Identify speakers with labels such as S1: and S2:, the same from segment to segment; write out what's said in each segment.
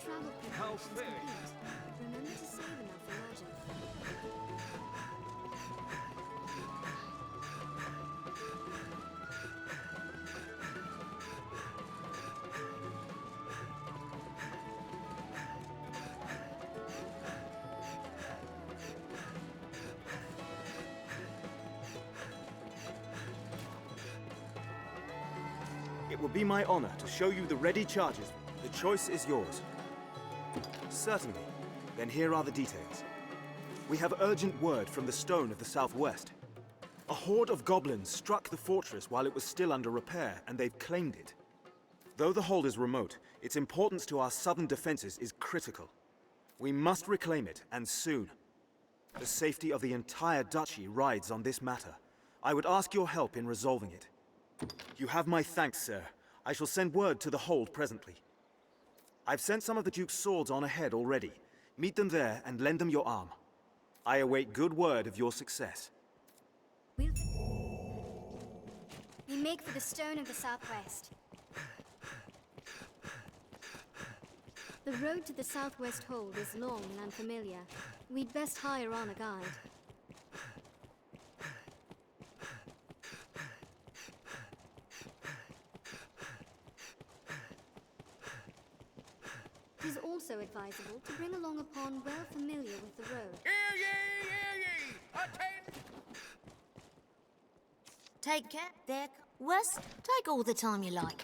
S1: travel preparations complete. Remember to save enough for magic.
S2: It will be my honor to show you the ready charges. The choice is yours. Certainly. Then here are the details. We have urgent word from the Stone of the Southwest. A horde of goblins struck the fortress while it was still under repair, and they've claimed it. Though the hold is remote, its importance to our southern defenses is critical. We must reclaim it, and soon. The safety of the entire duchy rides on this matter. I would ask your help in resolving it. You have my thanks, sir. I shall send word to the hold presently. I've sent some of the Duke's swords on ahead already. Meet them there and lend them your arm. I await good word of your success.
S1: We make for the Stone of the Southwest. The road to the Southwest Hold is long and unfamiliar. We'd best hire on a guide. It is also advisable to bring along a pawn well familiar with the road.
S3: Hear ye, hear ye! Attend!
S4: Take care, Dick. West, take all the time you like.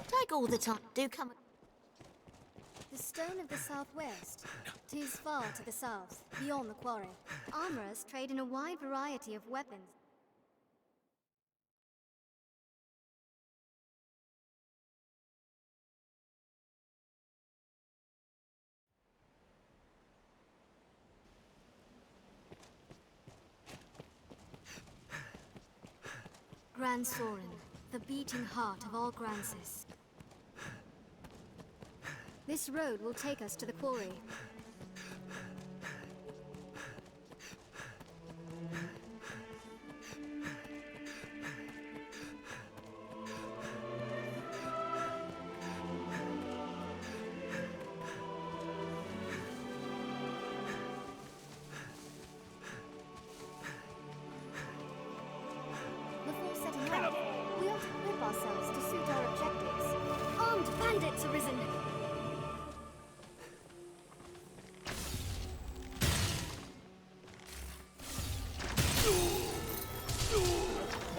S4: Take all the time. Do come.
S1: The Stone of the Southwest. 'Tis far to the south, beyond the quarry. Armorers trade in a wide variety of weapons. Grand Soren, the beating heart of all Grancis. This road will take us to the quarry. Before setting out, we ought to equip ourselves to suit our objectives. Armed bandits arisen!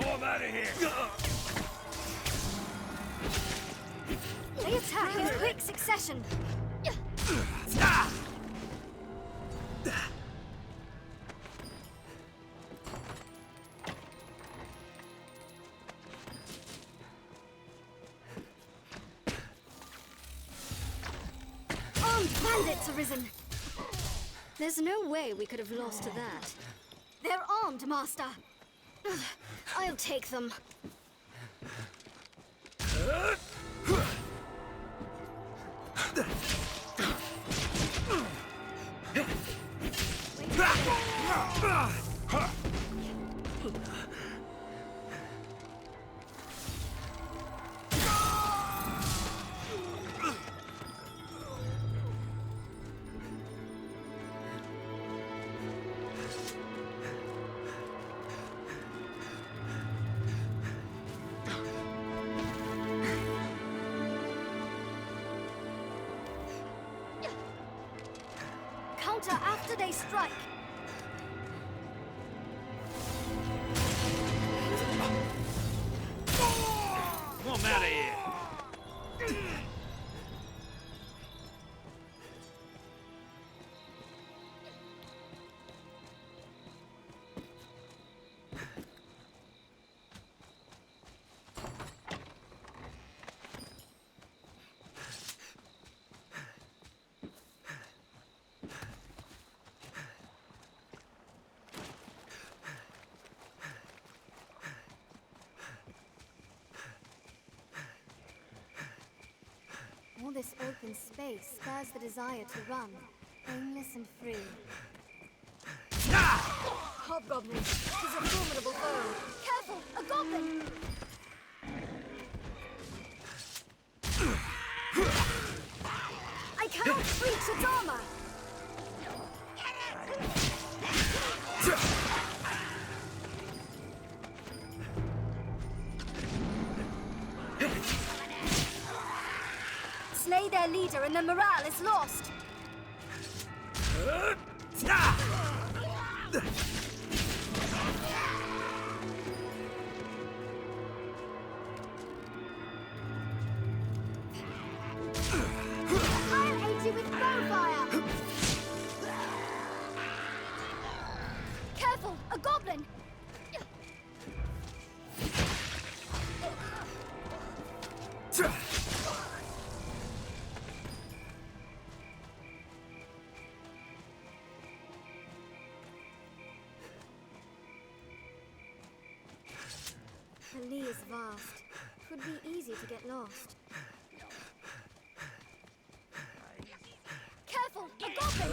S3: Move out of here!
S1: They attack in quick succession! Armed bandits arisen! There's no way we could have lost to that. They're armed, Master! Ugh, I'll take them. Counter after they strike!
S3: Come out of here!
S1: this open space spurs the desire to run, aimless and free. Hobgoblin, he's a formidable foe. Careful, a goblin! I cannot reach its armor! Slay their leader and the morale is lost! I'll aid you with bowfire! Careful, a goblin! The Lee is vast. It would be easy to get lost. Careful! A goblin!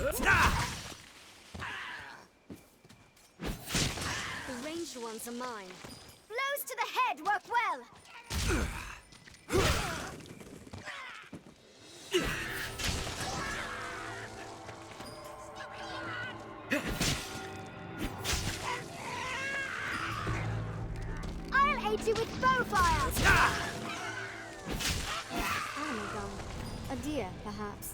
S1: The ranged ones are mine. Blows to the head work well! I'll aid you with bowfire! Animal gun. A deer, perhaps.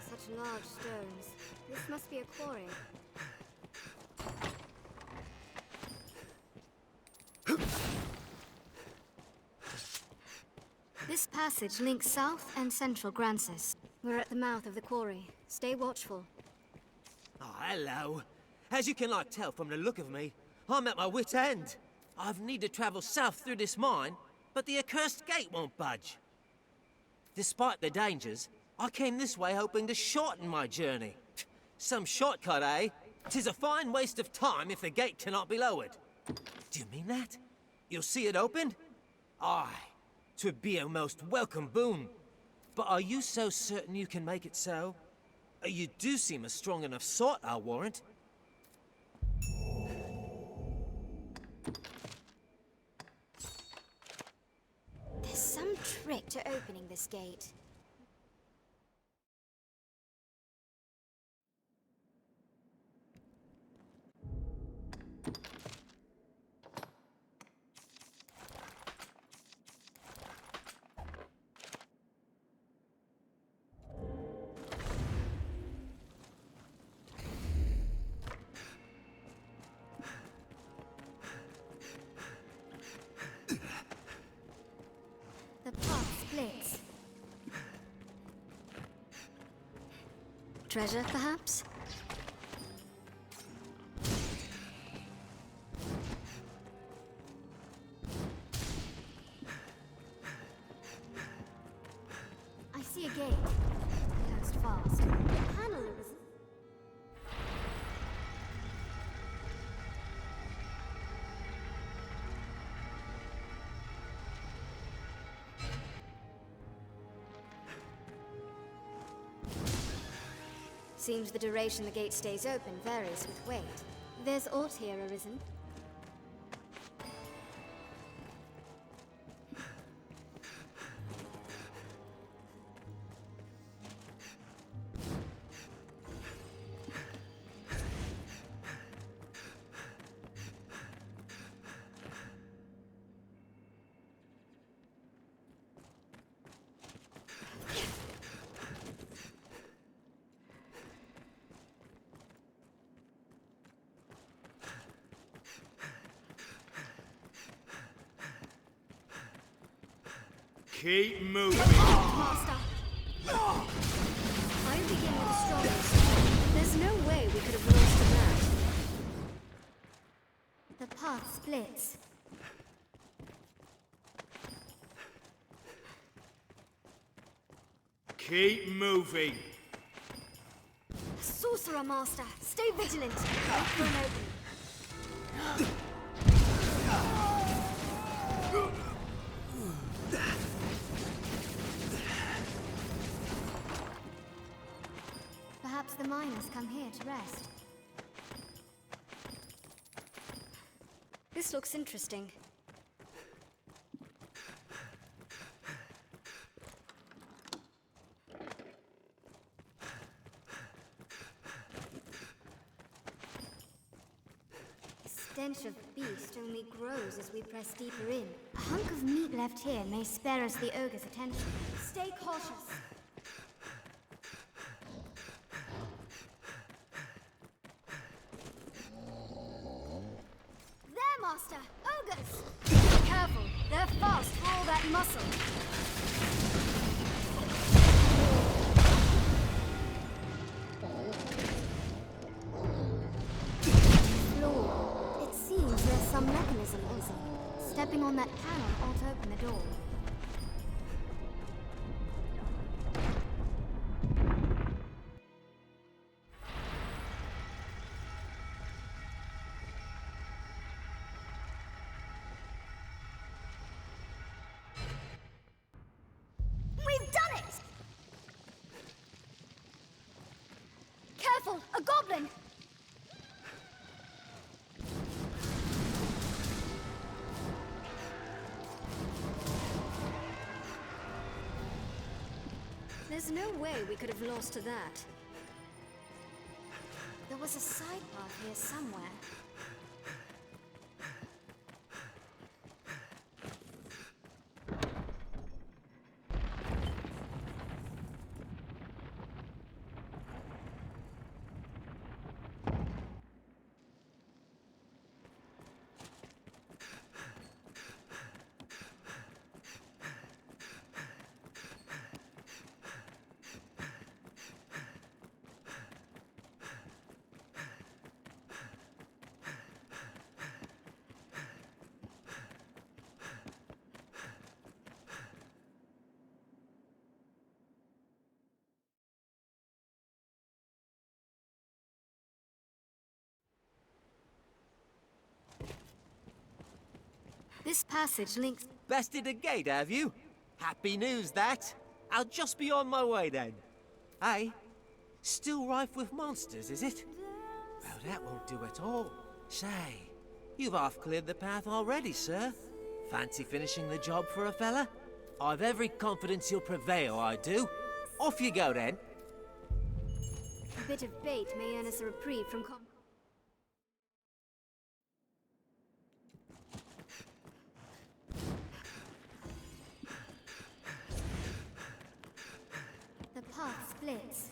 S1: Such large stones. This must be a quarry. This passage links South and Central Grancis. We're at the mouth of the quarry. Stay watchful.
S5: Oh, hello. As you can tell from the look of me, I'm at my wit's end. I've need to travel south through this mine, but the accursed gate won't budge. Despite the dangers, I came this way hoping to shorten my journey. Some shortcut, eh? 'Tis a fine waste of time if the gate cannot be lowered. Do you mean that? You'll see it opened? Aye, 'twould be a most welcome boon. But are you so certain you can make it so? You do seem a strong enough sort, I'll warrant.
S1: There's some trick to opening this gate. The path splits. Treasure, perhaps? I see a gate. Closed fast. The panel is... Seems the duration the gate stays open varies with weight. There's aught here arisen.
S3: Keep moving.
S1: Master! I begin with the strongest. There's no way we could have lost to that. The path splits.
S3: Keep moving.
S1: Sorcerer Master, stay vigilant. Wait for an opening. the miners come here to rest. This looks interesting. The stench of beast only grows as we press deeper in. A hunk of meat left here may spare us the ogre's attention. Stay cautious. There, Master! Ogres! Be careful, they're fast for all that muscle. Floor. It seems there's some mechanism missing. Stepping on that panel ought open the door. We've done it! Careful, a goblin! There's no way we could have lost to that. There was a side path here somewhere. This passage links...
S5: Bested a gate, have you? Happy news, that. I'll just be on my way then. Hey, still rife with monsters, is it? Well, that won't do at all. Say, you've half cleared the path already, sir. Fancy finishing the job for a fella? I've every confidence you'll prevail, I do. Off you go, then.
S1: A bit of bait may earn us a reprieve from The path splits.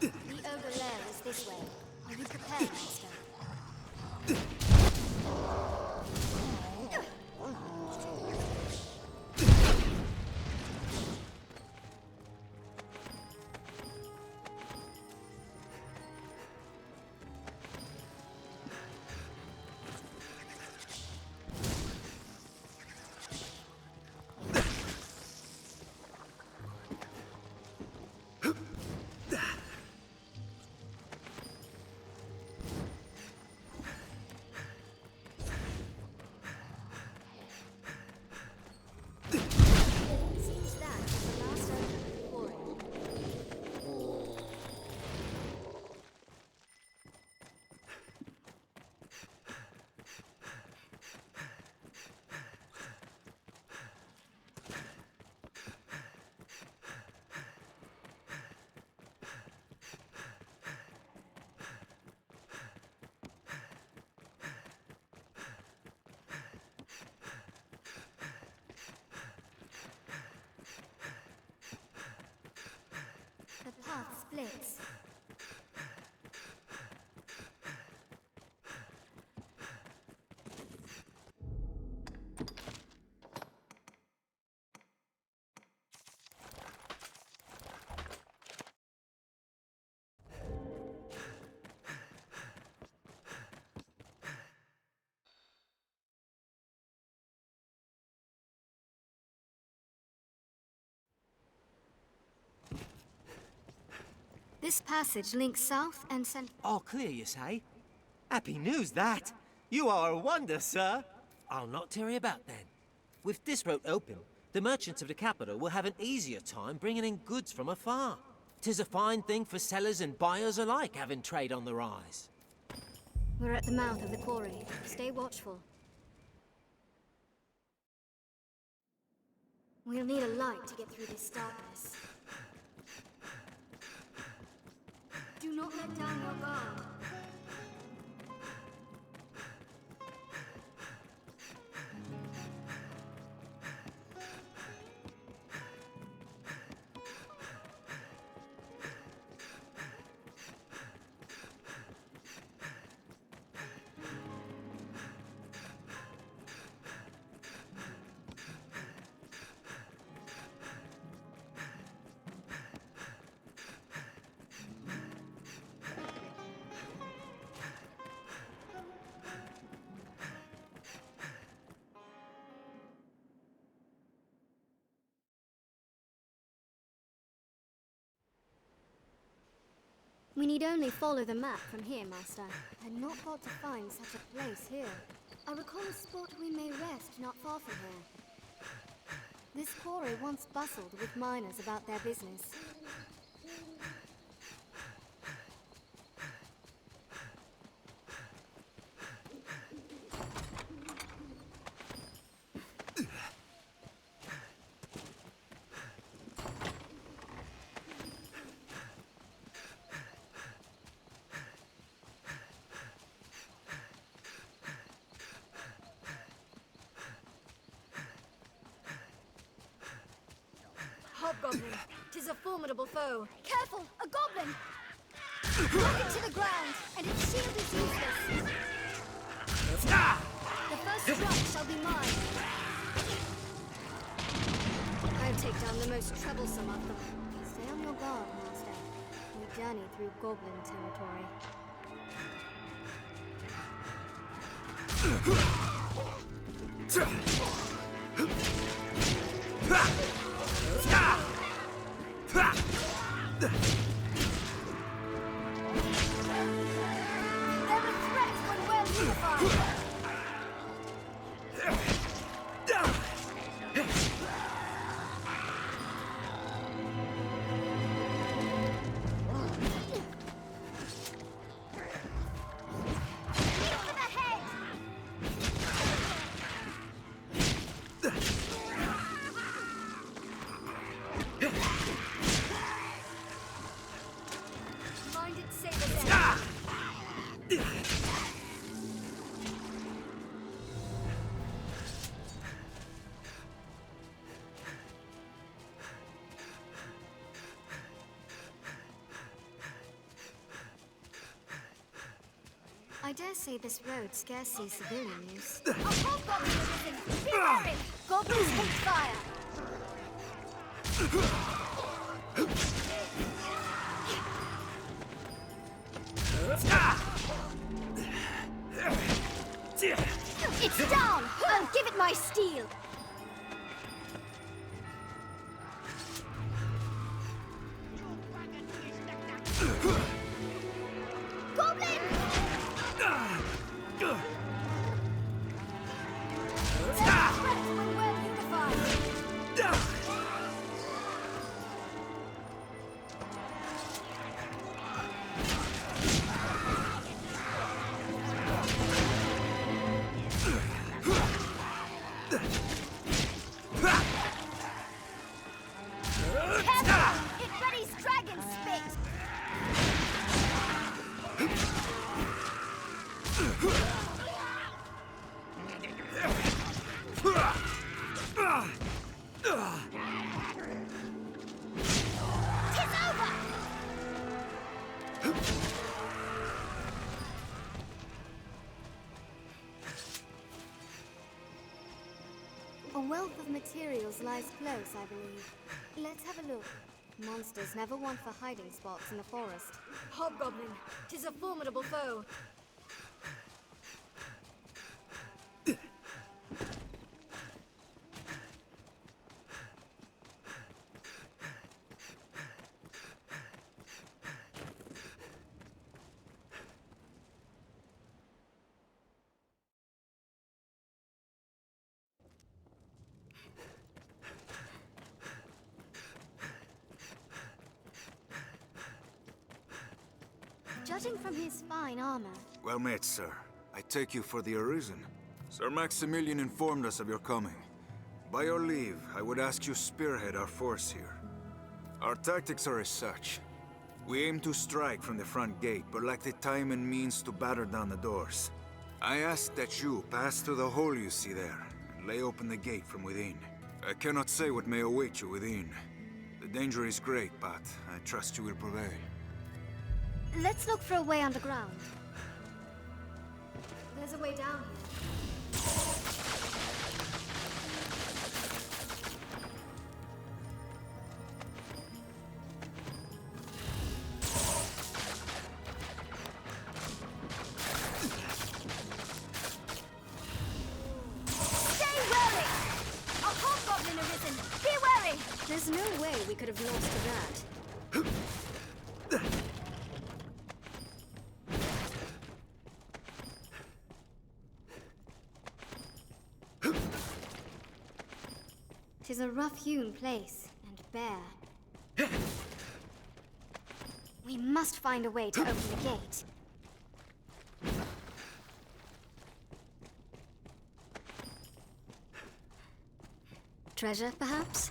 S1: The ogre lair is this way. Are you prepared, Master? Seems that is the last ogre before it. The path splits. This passage links south and central.
S5: All clear, you say? Happy news, that. You are a wonder, sir. I'll not tarry about then. With this road open, the merchants of the capital will have an easier time bringing in goods from afar. 'Tis a fine thing for sellers and buyers alike, having trade on the rise.
S1: We're at the mouth of the quarry. Stay watchful. We'll need a light to get through this darkness. Do not let down your guard. We need only follow the map from here, Master. I'd not got to find such a place here. I recall a spot we may rest not far from here. This quarry once bustled with miners about their business. Hobgoblin, 'tis a formidable foe. Careful, a goblin! Knock it to the ground, and its shield is useless. The first strike shall be mine. I'll take down the most troublesome of them. Stay on your guard, Master. We journey through goblin territory. They're a threat when well unified. Aim for the head! Mind it, saber then. I dare say this road scarce sees civilian use. A hobgoblin has risen! Be wary! Goblins hate fire! It's down! I'll give it my steel! Goblin! They're a threat when well unified. Careful! It readies dragon spit! Tis over! A wealth of materials lies close, I believe. Let's have a look. Monsters never want for hiding spots in the forest. Hobgoblin, 'tis a formidable foe. Judging from his fine armor,
S6: Well met, sir. I take you for the Arisen. Sir Maximilian informed us of your coming. By your leave, I would ask you spearhead our force here. Our tactics are as such. We aim to strike from the front gate, but lack the time and means to batter down the doors. I ask that you pass through the hole you see there, and lay open the gate from within. I cannot say what may await you within. The danger is great, but I trust you will prevail.
S1: let's look for a way underground. There's a way down here.
S7: Stay wary! A hobgoblin arisen! Be wary!
S1: There's no way we could have lost to that. Tis a rough-hewn place, and bare. We must find a way to open the gate. Treasure, perhaps?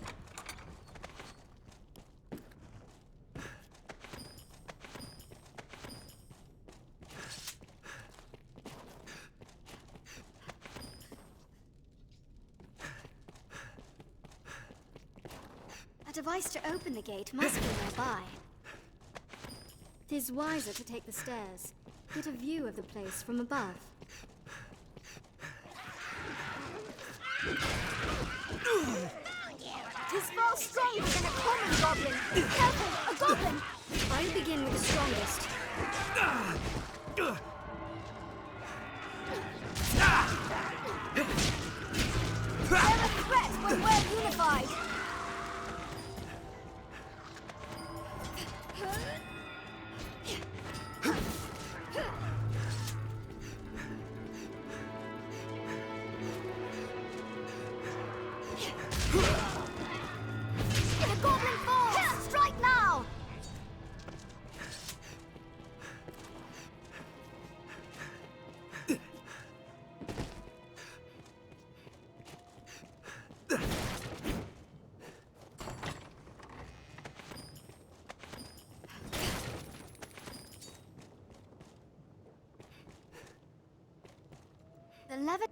S1: A device to open the gate must be nearby. 'Tis wiser to take the stairs, get a view of the place from above.
S7: Tis far stronger than a common goblin! Careful! A goblin!
S1: I'll begin with the strongest.
S7: They're a threat when we're unified! The goblin falls! Strike now!
S1: The lever...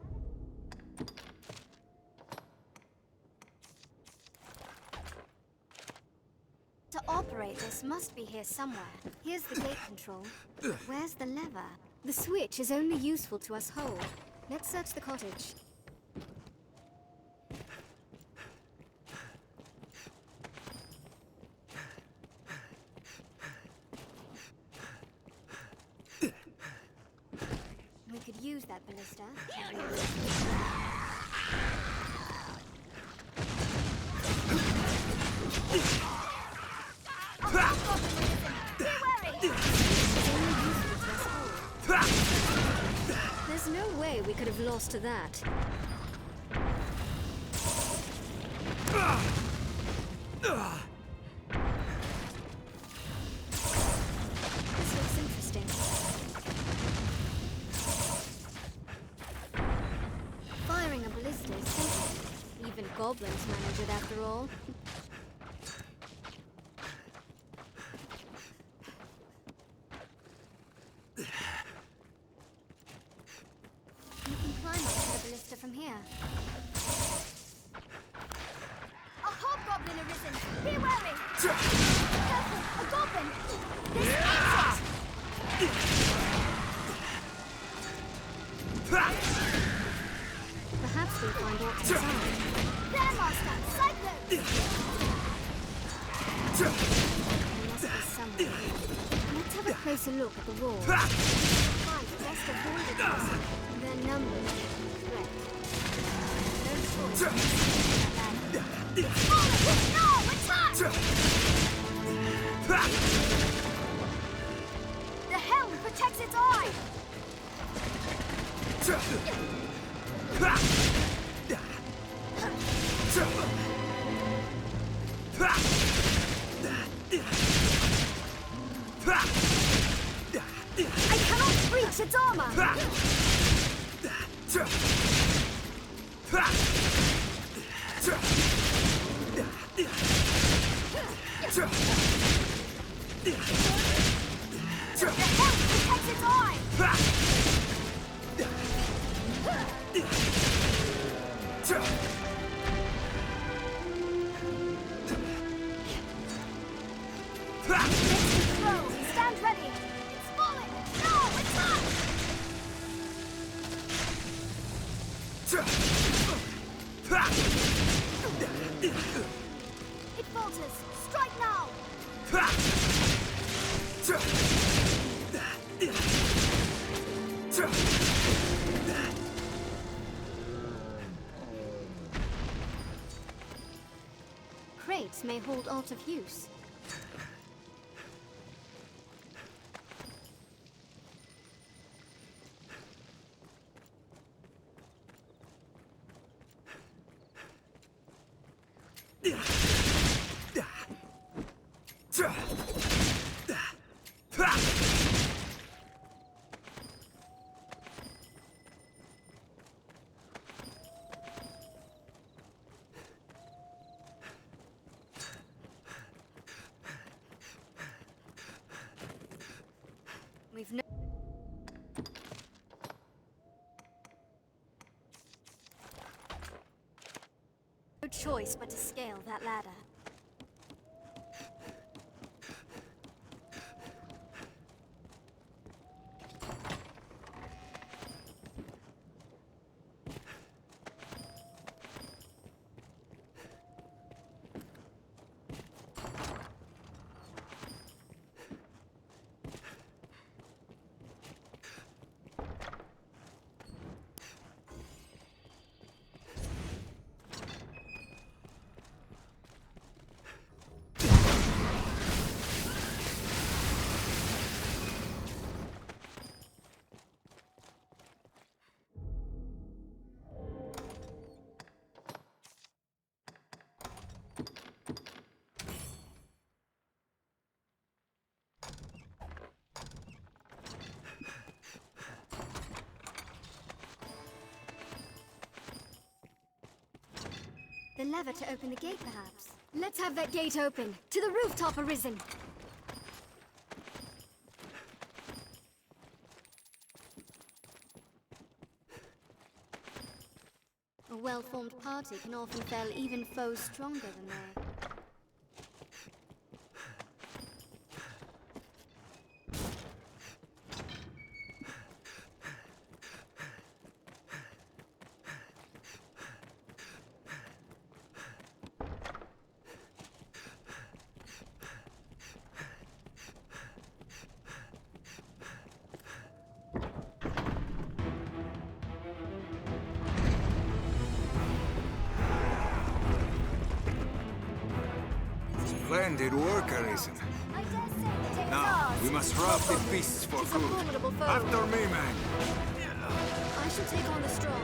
S1: To operate this must be here somewhere. Here's the gate control. Where's the lever? The switch is only useful to us whole. Let's search the cottage. We could use that ballista. There's no way we could have lost to that. This looks interesting. Firing a ballista is simple. Even goblins manage it after all. You can climb up to the ballista from here.
S7: A hobgoblin arisen! Be wary! Careful! A goblin! This answers!
S1: Perhaps we'll find what's inside.
S7: There, Master! Cyclone!
S1: There must be somewhere. Let's have a closer look at the walls. Find the best avoided this. Their numbers are a threat. No choice.
S7: No! Attack! The helm protects its eye! armor! The helm protects its eye! Throw! Stand ready! It's falling! No! It's not! It falters! Strike now!
S1: Crates may hold art of use. We've no choice but to scale that ladder. The lever to open the gate, perhaps. Let's have that gate open. To the rooftop, Arisen! A well-formed party can often fell even foes stronger than they.
S6: Splendid work, Arisen.
S7: I dare say the day is
S6: Now,
S7: ours.
S6: we must rout the beasts for
S1: It's a
S6: good.
S1: formidable foe.
S6: After me, man.
S1: I shall take on the strong.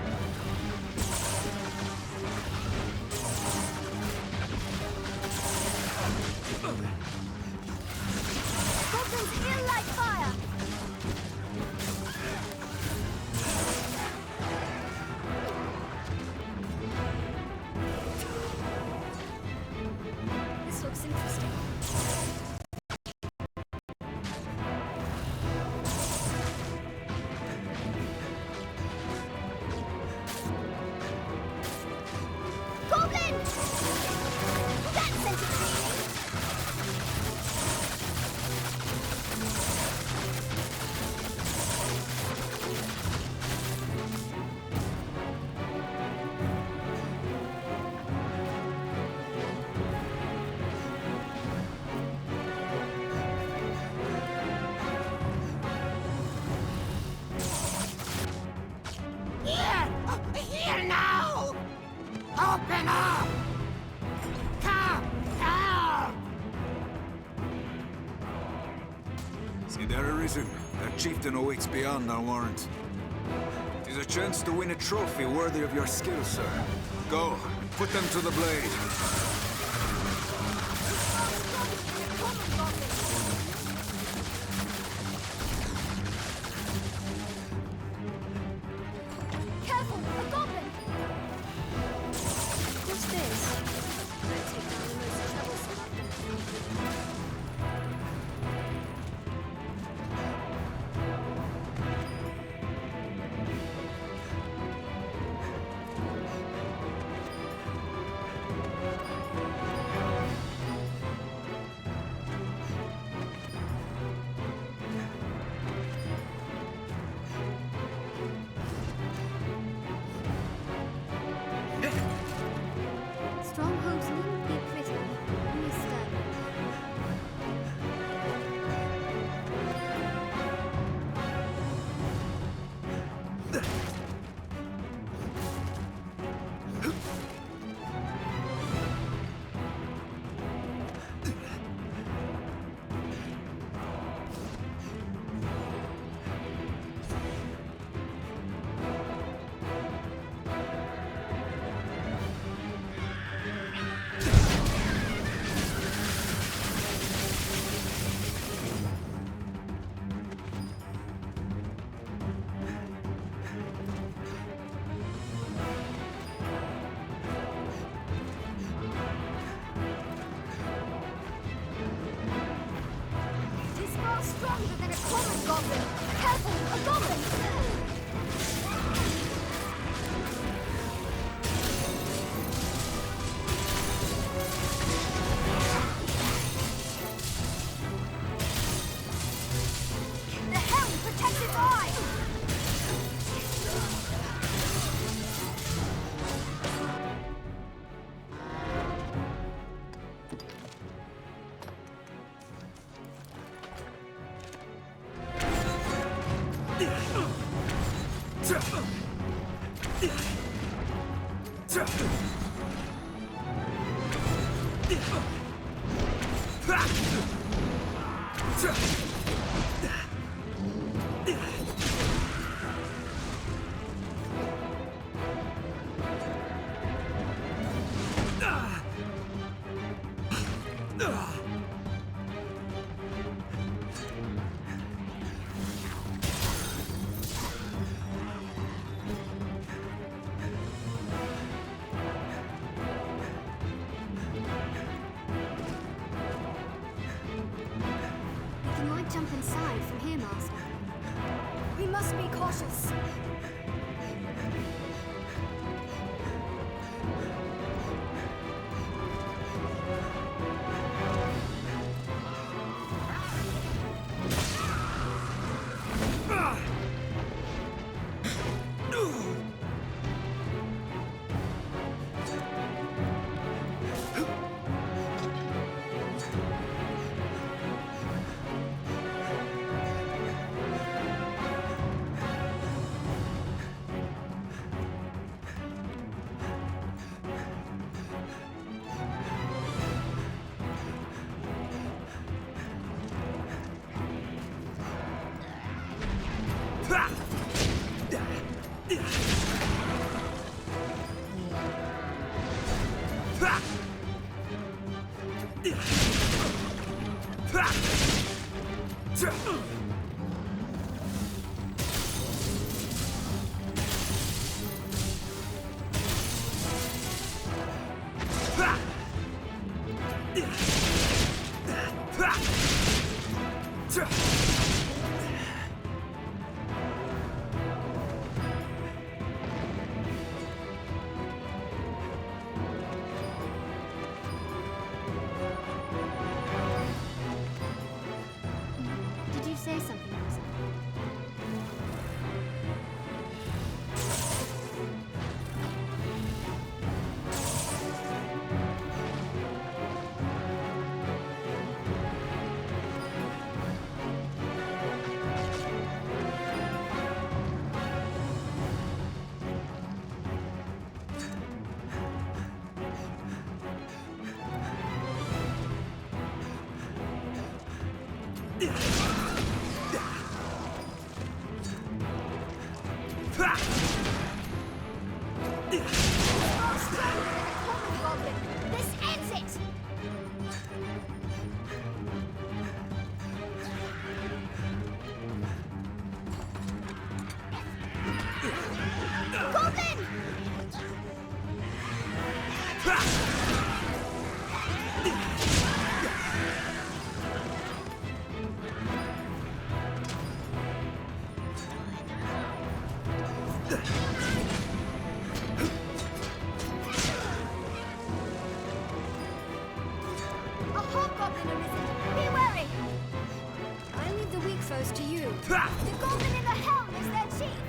S7: Goblins ill like fire!
S1: This looks interesting.
S7: Goblin! That sent it reeling!
S5: Here now! Open up! Come down!
S6: See there, Arisen. That chieftain awaits beyond our warrant. It is a chance to win a trophy worthy of your skill, sir. Go, and put them to the blade.
S7: Common goblin! Careful! A goblin! The helm protects its eye!
S1: We might jump inside from here, Master.
S7: We must be cautious.
S1: Did you say something, Master?
S7: Common goblin! This ends it! Goblin! A hobgoblin arisen! Be wary!
S1: I leave the weak foes to you.
S7: The goblin in the helm is their chief!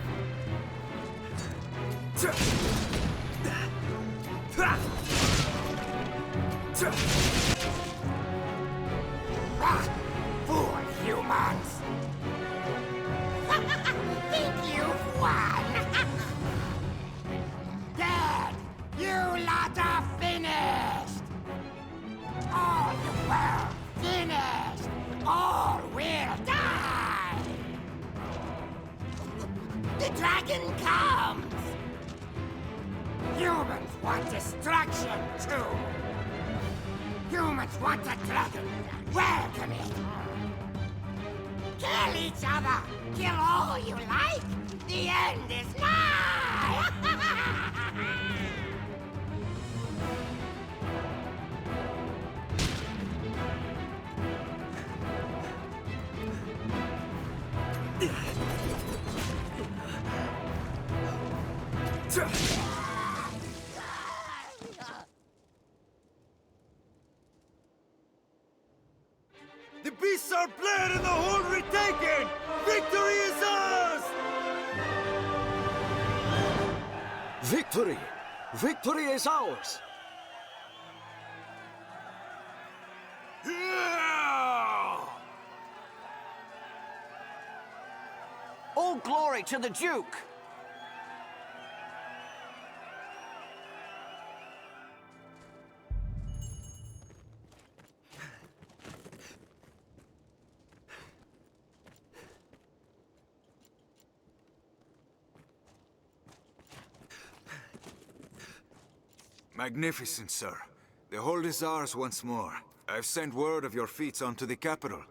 S8: Fool humans! Think you've won? Dead! You lot are finished! All the world finished! All will die! The dragon comes! Humans want destruction too! Humans want a dragon! Welcome it! Kill each other! Kill all you like! The end is nigh!
S3: The beasts are bled and the hold retaken! Victory is ours!
S9: Victory! Victory is ours!
S10: All glory to the Duke!
S6: Magnificent, sir. The hold is ours once more. I've sent word of your feats onto the capital.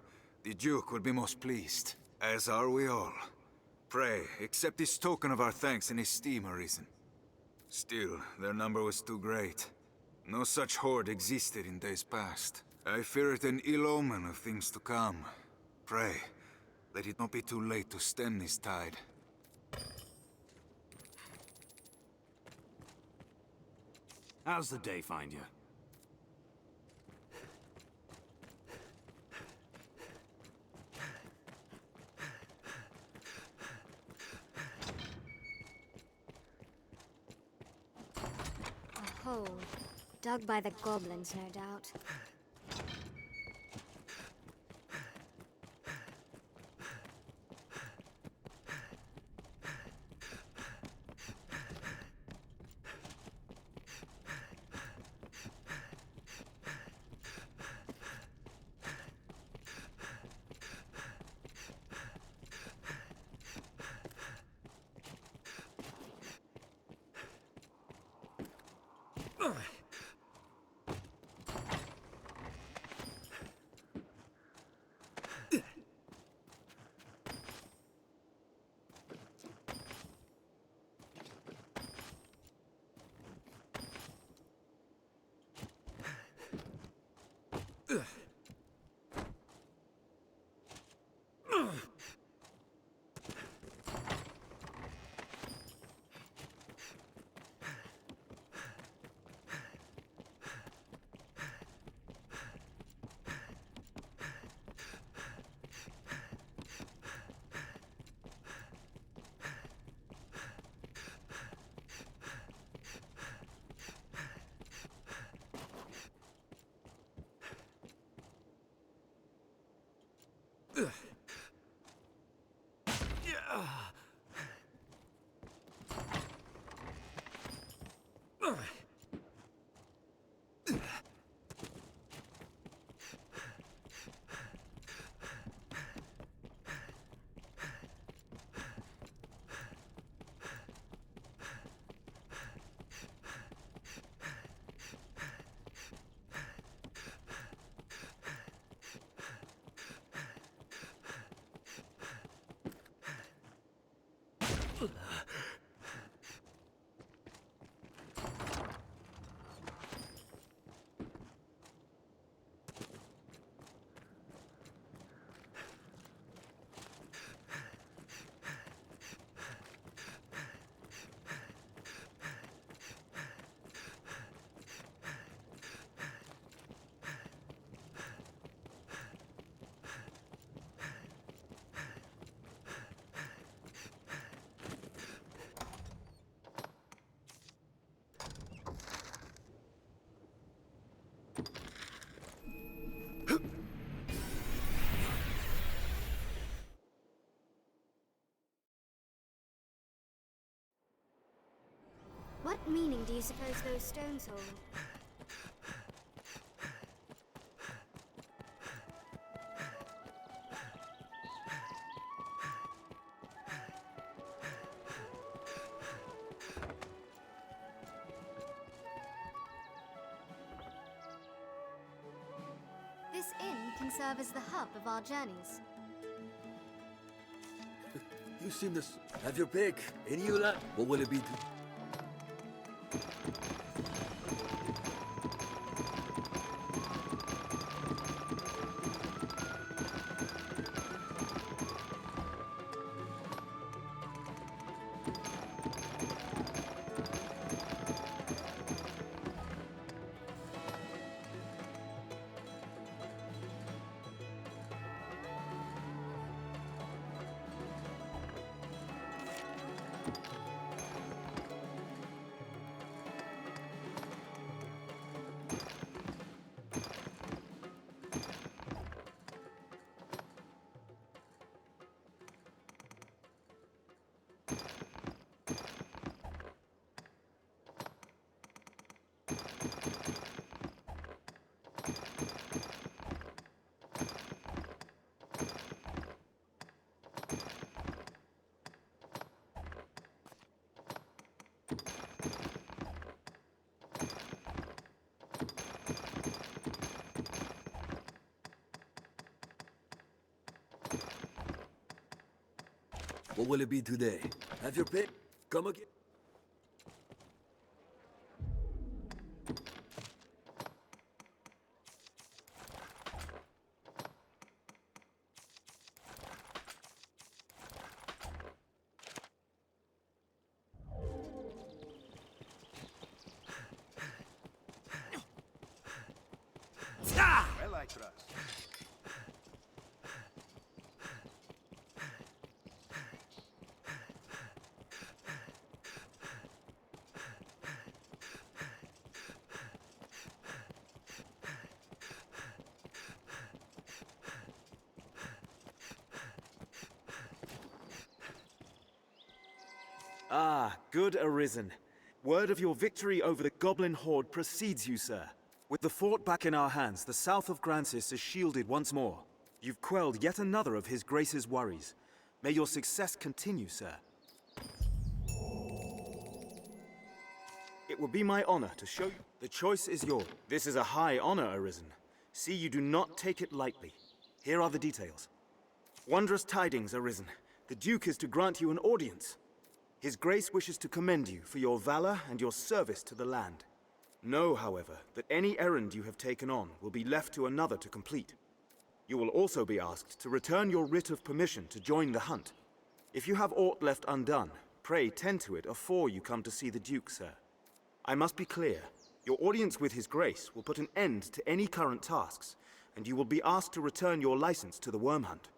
S6: The Duke will be most pleased, as are we all. Pray, accept this token of our thanks in esteem, Arisen. Still, their number was too great. No such horde existed in days past. I fear it an ill omen of things to come. Pray, let it not be too late to stem this tide.
S3: How's the day find you?
S1: A hole. Dug by the goblins, no doubt. What meaning do you suppose those stones hold? This inn can serve as the hub of our journeys.
S9: You seem to have your pick. Any you lot? What will it be? What will it be today? Have your pick? Come again?
S3: Well, I trust.
S2: Ah, good Arisen. Word of your victory over the Goblin Horde precedes you, sir. With the fort back in our hands, the south of Grancis is shielded once more. You've quelled yet another of His Grace's worries. May your success continue, sir. It will be my honor to show you. The choice is yours. This is a high honor, Arisen. See, you do not take it lightly. Here are the details. Wondrous tidings, Arisen. The Duke is to grant you an audience. His Grace wishes to commend you for your valor and your service to the land. Know, however, that any errand you have taken on will be left to another to complete. You will also be asked to return your writ of permission to join the hunt. If you have aught left undone, pray tend to it afore you come to see the Duke, sir. I must be clear. Your audience with His Grace will put an end to any current tasks, and you will be asked to return your license to the Worm Hunt.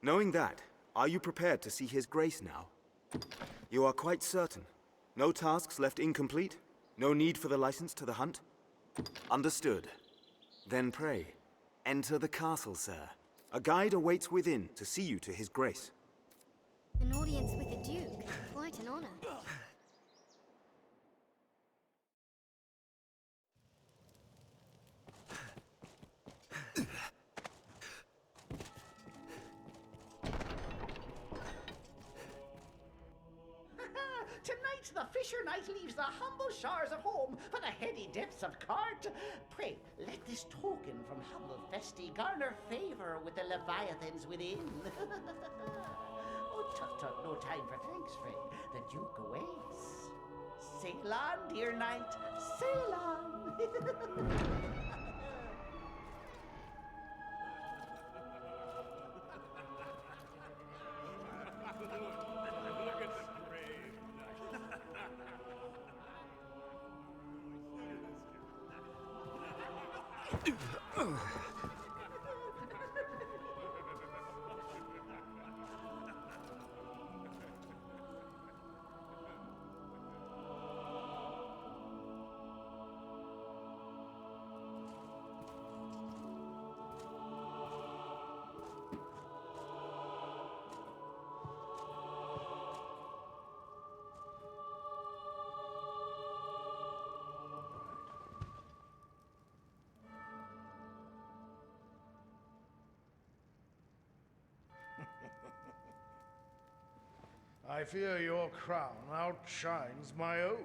S2: Knowing that, are you prepared to see His Grace now? You are quite certain? No tasks left incomplete? No need for the license to the hunt? Understood. Then pray, enter the castle, sir. A guide awaits within to see you to His Grace.
S1: An audience with the Duke. Quite an honor.
S8: Tonight the fisher knight leaves the humble shores of home for the heady depths of Cart. Pray, let this token from humble Festi garner favor with the leviathans within. Oh, tut tut, no time for thanks, friend. The Duke awaits. Sail on, dear knight, sail on.
S11: I fear your crown outshines my own.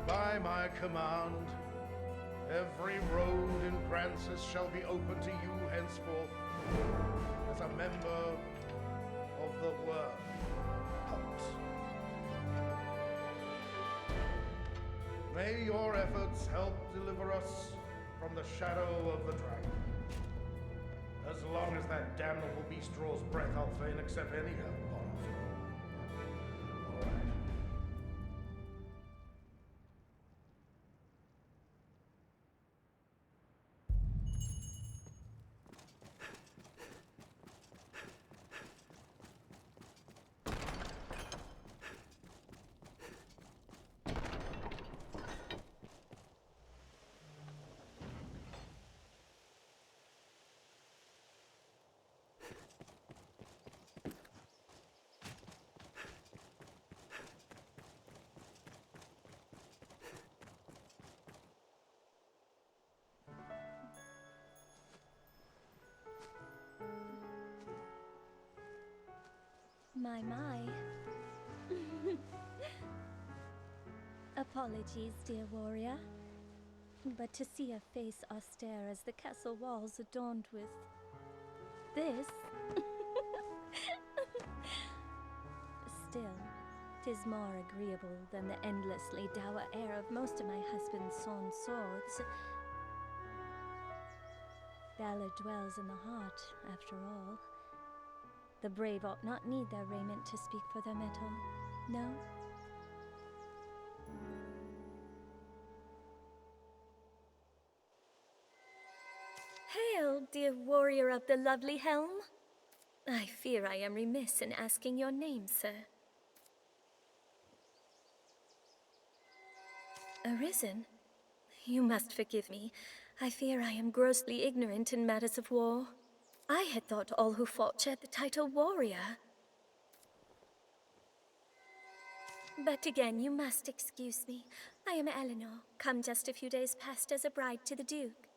S11: By my command, every road in Grancis shall be open to you henceforth as a member of the Worm Hunt. May your efforts help deliver us from the shadow of the dragon. As long as that damnable beast draws breath, I'll fain accept any help on offer. All right.
S12: My. Apologies, dear warrior. But to see a face austere as the castle walls adorned with this... Still, 'tis more agreeable than the endlessly dour air of most of my husband's sawn swords. Valor dwells in the heart, after all. The brave ought not need their raiment to speak for their mettle, no? Hail, dear warrior of the lovely helm. I fear I am remiss in asking your name, sir. Arisen? You must forgive me. I fear I am grossly ignorant in matters of war. I had thought all who fought shared the title warrior. But again, you must excuse me. I am Eleanor, come just a few days past as a bride to the Duke.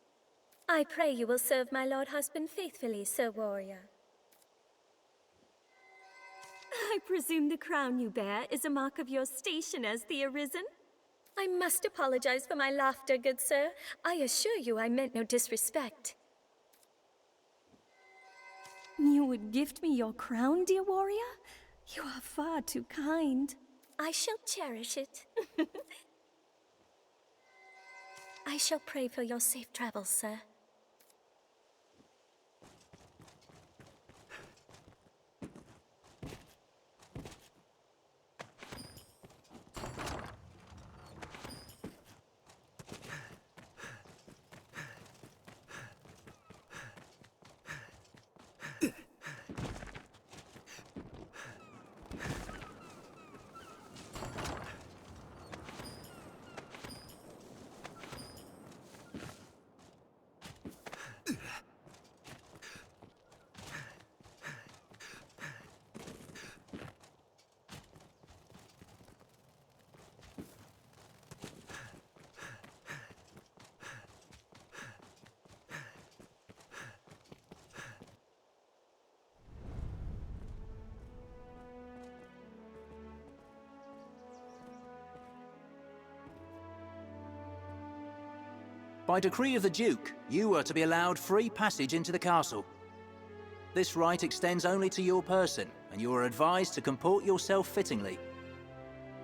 S12: I pray you will serve my lord husband faithfully, Sir Warrior. I presume the crown you bear is a mark of your station as the Arisen? I must apologize for my laughter, good sir. I assure you I meant no disrespect. You would gift me your crown, dear warrior? You are far too kind. I shall cherish it. I shall pray for your safe travels, sir.
S13: By decree of the Duke, you are to be allowed free passage into the castle. This right extends only to your person, and you are advised to comport yourself fittingly.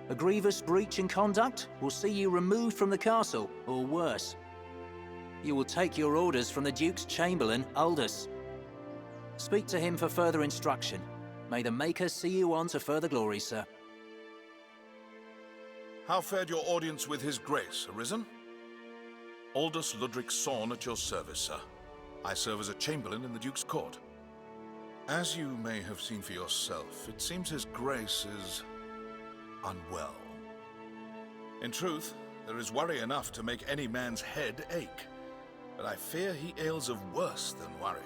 S13: A grievous breach in conduct will see you removed from the castle, or worse. You will take your orders from the Duke's Chamberlain, Aldous. Speak to him for further instruction. May the Maker see you on to further glory, sir.
S11: How fared your audience with His Grace, Arisen? Aldous Ludric Sorn at your service, sir. I serve as a Chamberlain in the Duke's court. As you may have seen for yourself, it seems His Grace is unwell. In truth, there is worry enough to make any man's head ache, but I fear he ails of worse than worry.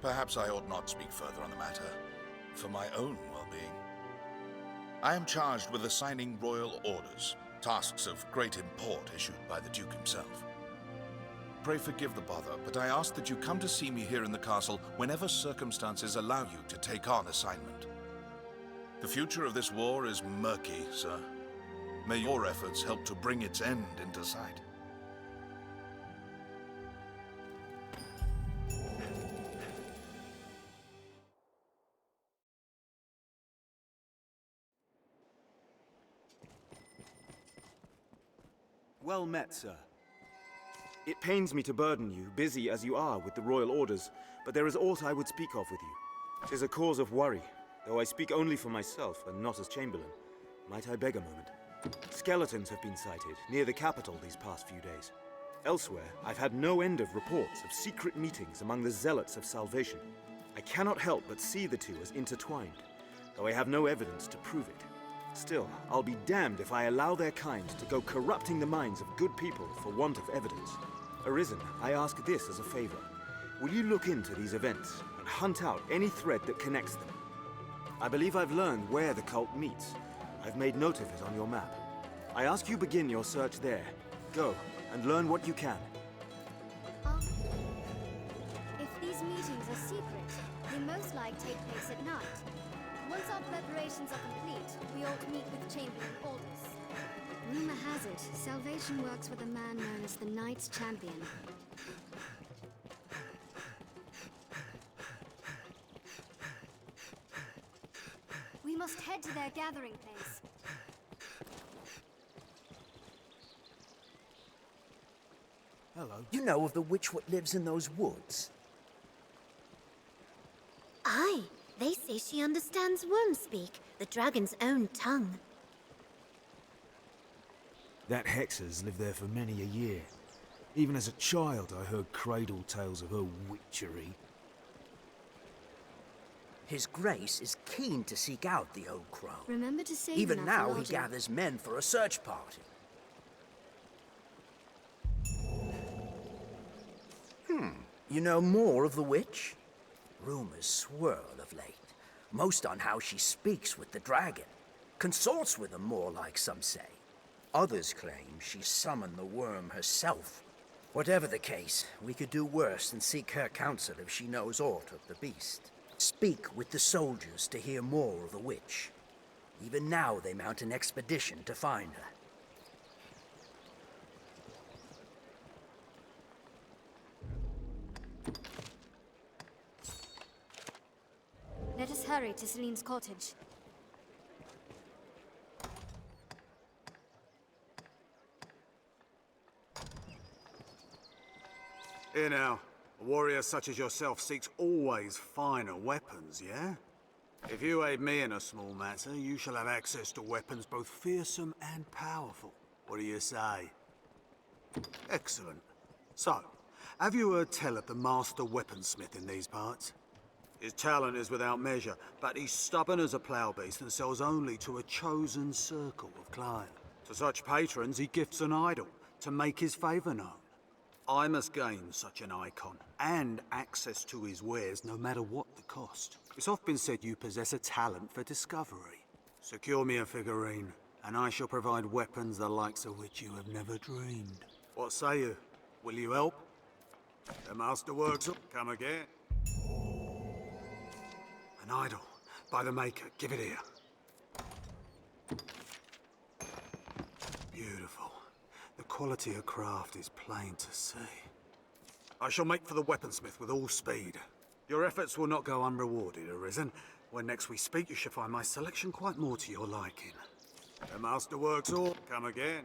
S11: Perhaps I ought not speak further on the matter, for my own well-being. I am charged with assigning royal orders, tasks of great import issued by the Duke himself. Pray forgive the bother, but I ask that you come to see me here in the castle whenever circumstances allow you to take on assignment. The future of this war is murky, sir. May your efforts help to bring its end into sight.
S2: Well met, sir. It pains me to burden you, busy as you are with the royal orders, but there is aught I would speak of with you. 'Tis a cause of worry, though I speak only for myself and not as Chamberlain. Might I beg a moment? Skeletons have been sighted near the capital these past few days. Elsewhere, I've had no end of reports of secret meetings among the Zealots of Salvation. I cannot help but see the two as intertwined, though I have no evidence to prove it. Still, I'll be damned if I allow their kind to go corrupting the minds of good people for want of evidence. Arisen, I ask this as a favor. Will you look into these events and hunt out any thread that connects them? I believe I've learned where the cult meets. I've made note of it on your map. I ask you begin your search there. Go, and learn what you can.
S1: If these meetings are secret, they most like take place at night. Once our preparations are complete, we ought to meet with Chamberlain Aldous. Rumor has it, Salvation works with a man known as the Knights Champion. We must head to their gathering place.
S2: Hello.
S10: You know of the witch what lives in those woods?
S4: Aye, they say she understands worm speak, the dragon's own tongue.
S2: That Hexer's lived there for many a year. Even as a child, I heard cradle tales of her witchery.
S10: His Grace is keen to seek out the old crow.
S1: Remember to save
S10: Even
S1: enough for
S10: now, he
S1: lodging.
S10: gathers men for a search party. You know more of the witch? Rumors swirl of late, most on how she speaks with the dragon. Consorts with him more, like some say. Others claim she summoned the worm herself. Whatever the case, we could do worse than seek her counsel if she knows aught of the beast. Speak with the soldiers to hear more of the witch. Even now they mount an expedition to find her.
S1: Let us hurry to Celine's cottage.
S3: Here now, a warrior such as yourself seeks always finer weapons, yeah? If you aid me in a small matter, you shall have access to weapons both fearsome and powerful. What do you say? Excellent. So, have you heard tell of the master weaponsmith in these parts? His talent is without measure, but he's stubborn as a plough beast and sells only to a chosen circle of clients. To such patrons, he gifts an idol to make his favour known. I must gain such an icon and access to his wares no matter what the cost. It's often been said you possess a talent for discovery. Secure me a figurine, and I shall provide weapons the likes of which you have never dreamed. What say you? Will you help? The masterworks come again. An idol by the maker. Give it here. Beautiful. The quality of craft is plain to see. I shall make for the weaponsmith with all speed. Your efforts will not go unrewarded, Arisen. When next we speak, you shall find my selection quite more to your liking. The masterworks all come again.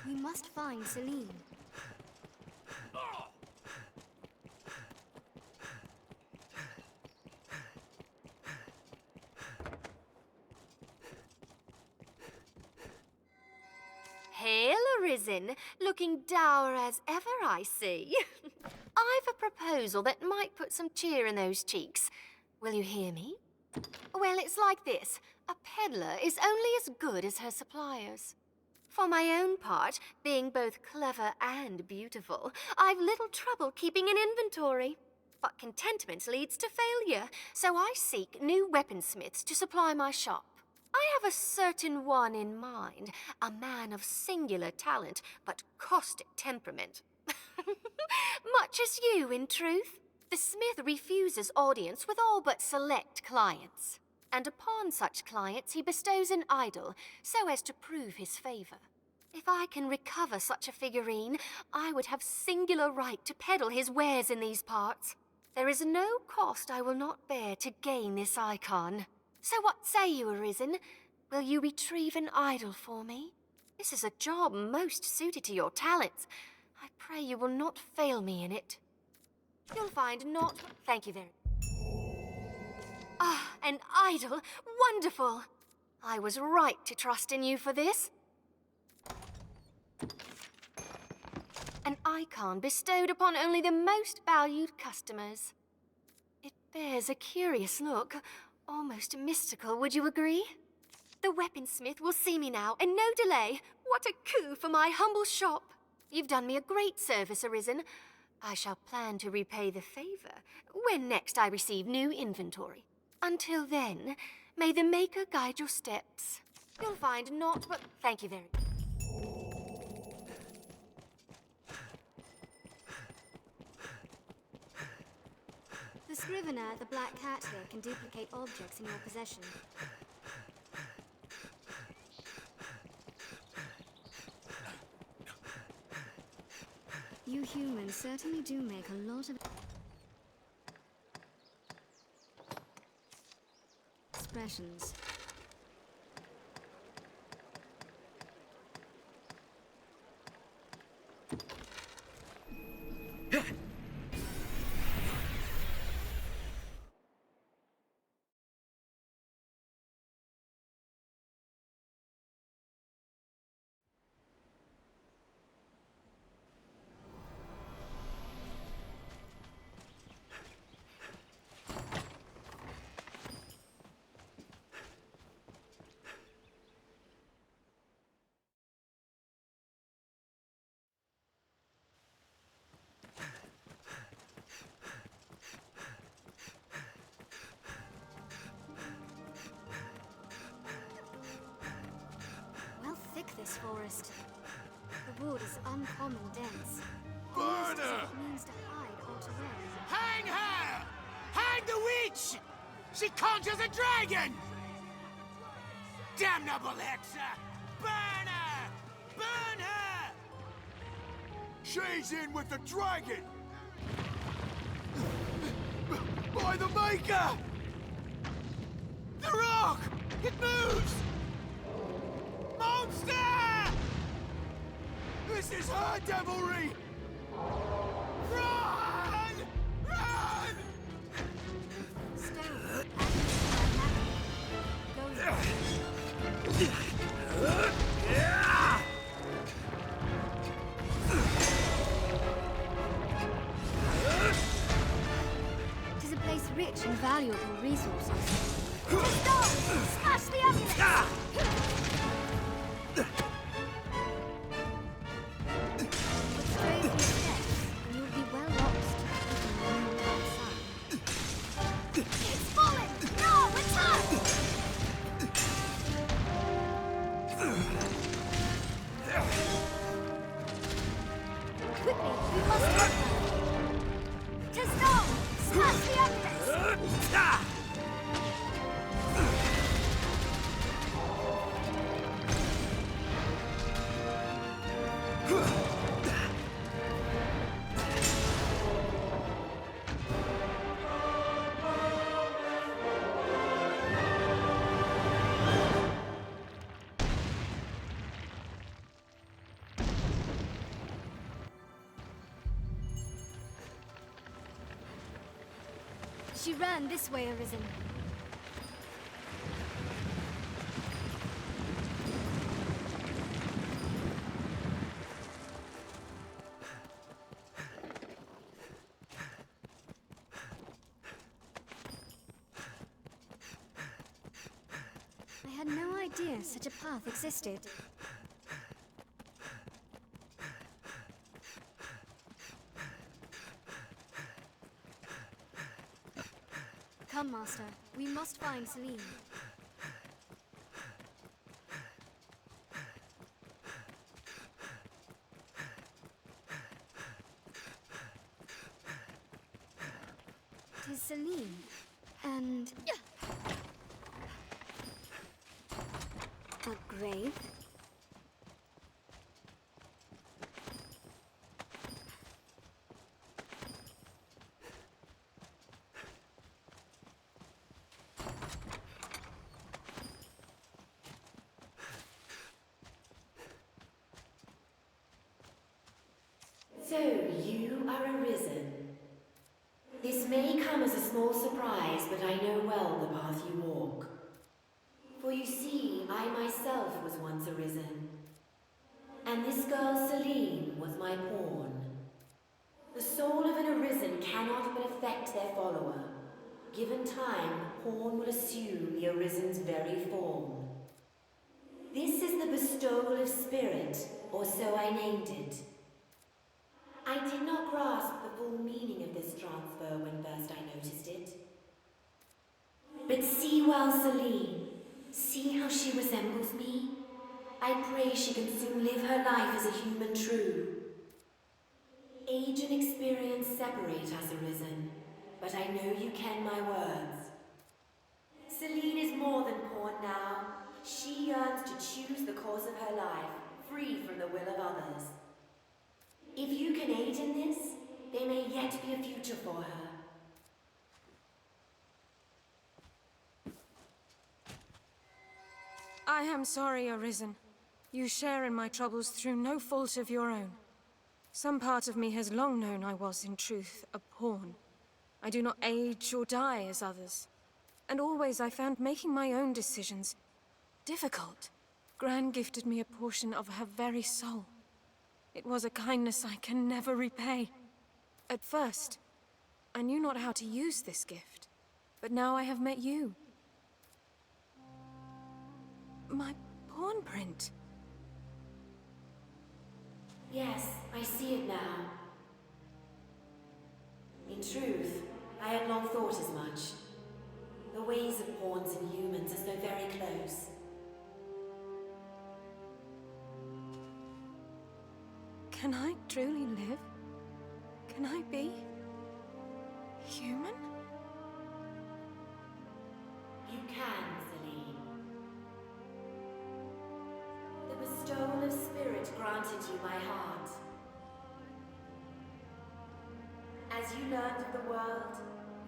S1: We must find Celine.
S14: Hail, Arisen, looking dour as ever, I see. I've a proposal that might put some cheer in those cheeks. Will you hear me? Well, it's like this. A peddler is only as good as her suppliers. For my own part, being both clever and beautiful, I've little trouble keeping an inventory. But contentment leads to failure, so I seek new weaponsmiths to supply my shop. I have a certain one in mind, a man of singular talent, but caustic temperament. Much as you, in truth. The smith refuses audience with all but select clients. And upon such clients he bestows an idol, so as to prove his favor. If I can recover such a figurine, I would have singular right to peddle his wares in these parts. There is no cost I will not bear to gain this icon. So what say you, Arisen? Will you retrieve an idol for me? This is a job most suited to your talents. I pray you will not fail me in it. You'll find not... Thank you very... Ah, an idol! Wonderful! I was right to trust in you for this. An icon bestowed upon only the most valued customers. It bears a curious look, almost mystical, would you agree? The weaponsmith will see me now, and no delay. What a coup for my humble shop! You've done me a great service, Arisen. I shall plan to repay the favor when next I receive new inventory. Until then, may the Maker guide your steps. You'll find naught but... Thank you very much.
S1: scrivener at the Black Cat here can duplicate objects in your possession. You humans certainly do make a lot of expressions. This forest. The wood is uncommon dense. Almost as if it means to hide altogether.
S15: Hang her! Hang the witch! She conjures a dragon! Damnable Hexa! Burn her! Burn her!
S6: She's in with the dragon! By the Maker!
S15: The rock! It moves! Monster!
S6: This is her devilry!
S15: Run! Run!
S1: Stone. It is a place rich in valuable resources.
S7: Stone! Smash the amulet!
S1: She ran this way, Arisen. I had no idea such a path existed. Come, Master. We must find Celine. Tis Celine. And... a grave?
S16: So, you are Arisen. This may come as a small surprise, but I know well the path you walk. For you see, I myself was once Arisen. And this girl, Celine, was my pawn. The soul of an Arisen cannot but affect their follower. Given time, the pawn will assume the Arisen's very form. This is the bestowal of spirit, or so I named it. I did not grasp the full meaning of this transfer when first I noticed it. But see well Celine. See how she resembles me? I pray she can soon live her life as a human true. Age and experience separate us, Arisen, but I know you ken my words. Celine is more than pawn now. She yearns to choose the course of her life, free from the will of others. If you can aid in this, there may yet be a future for her.
S17: I am sorry, Arisen. You share in my troubles through no fault of your own. Some part of me has long known I was, in truth, a pawn. I do not age or die as others. And always I found making my own decisions difficult. Gran gifted me a portion of her very soul. It was a kindness I can never repay. At first, I knew not how to use this gift. But now I have met you. My pawn print.
S16: Yes, I see it now. In truth, I had long thought as much. The ways of pawns and humans are so very close.
S17: Can I truly live? Can I be human?
S16: You can, Celine. The bestowal of spirit granted you my heart. As you learned of the world,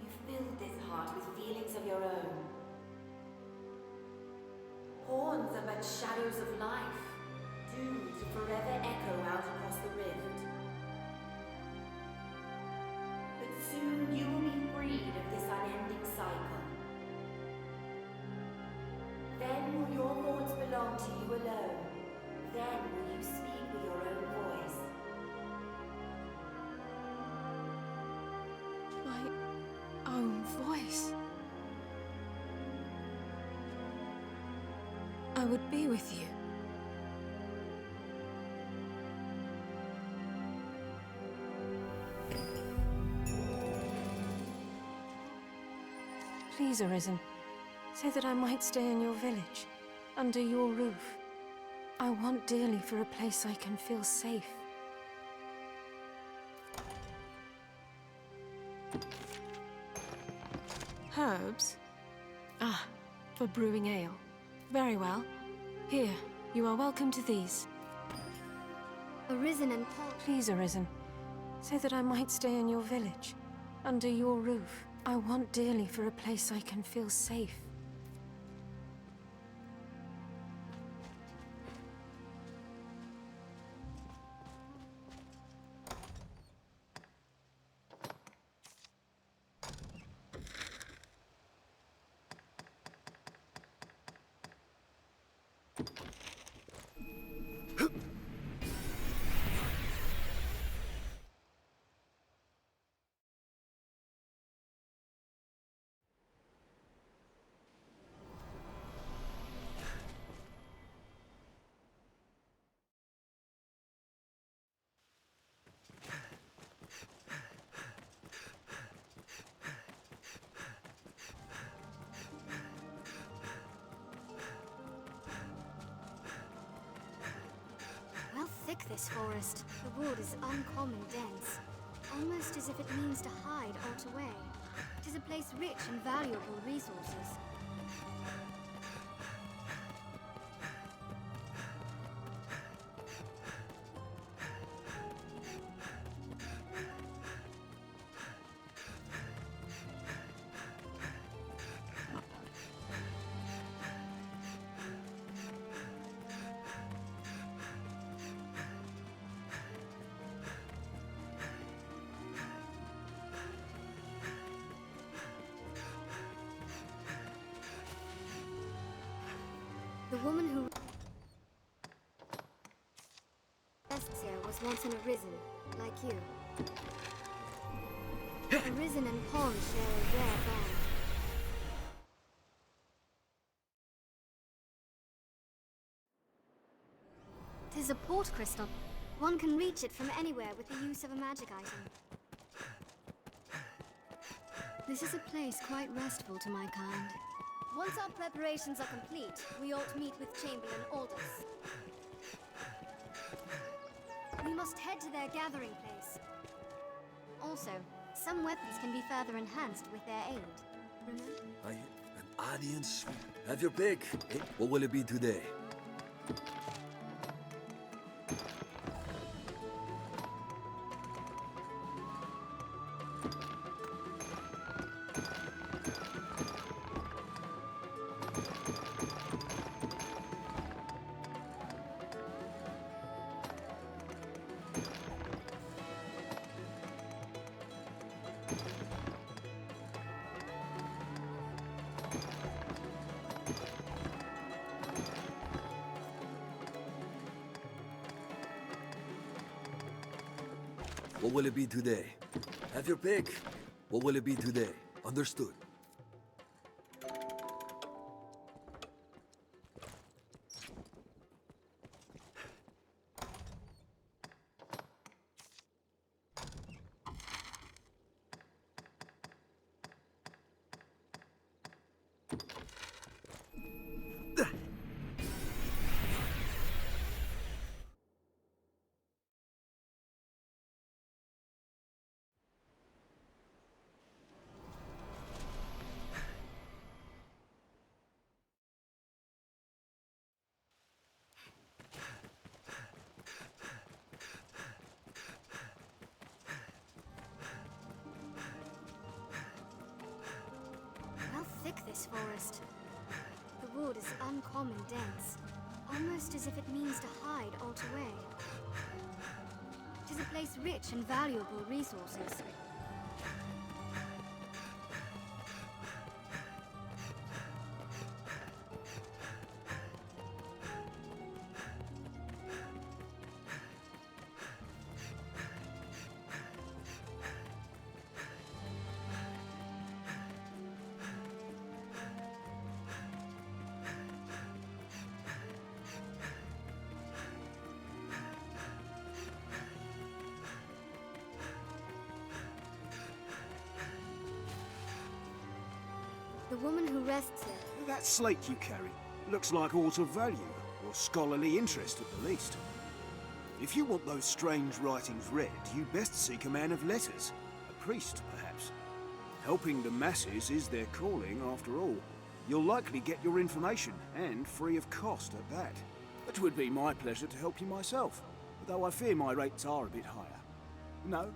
S16: you filled this heart with feelings of your own. Pawns are but shadows of life, doomed to forever echo out across the rift. But soon you will be freed of this unending cycle. Then will your thoughts belong to you alone. Then will you speak with your own voice.
S17: My own voice. I would be with you. Please, Arisen, say that I might stay in your village, under your roof. I want dearly for a place I can feel safe. Herbs? Ah, for brewing ale. Very well. Here, you are welcome to these.
S1: Arisen and Paul.
S17: Please, Arisen, say that I might stay in your village, under your roof. I want dearly for a place I can feel safe.
S1: Thick this forest. The wood is uncommon dense, almost as if it means to hide aught away. It is a place rich in valuable resources. The woman who rests here was once an Arisen, like you. Arisen and Pawn share a rare bond. 'Tis a port crystal. One can reach it from anywhere with the use of a magic item. This is a place quite restful to my kind. Once our preparations are complete, we ought to meet with Chamberlain Aldous. We must head to their gathering place. Also, some weapons can be further enhanced with their aid. Remember?
S9: An audience? Have your pick. Eh? What will it be today? What will it be today? Have your pick. What will it be today? Understood.
S1: How thick this forest. The wood is uncommon dense, almost as if it means to hide altogether. 'Tis a place rich in valuable resources. The woman who rests here.
S18: That slate you carry looks like aught of value, or scholarly interest at the least. If you want those strange writings read, you'd best seek a man of letters. A priest, perhaps. Helping the masses is their calling, after all. You'll likely get your information, and free of cost at that. It would be my pleasure to help you myself, though I fear my rates are a bit higher. No?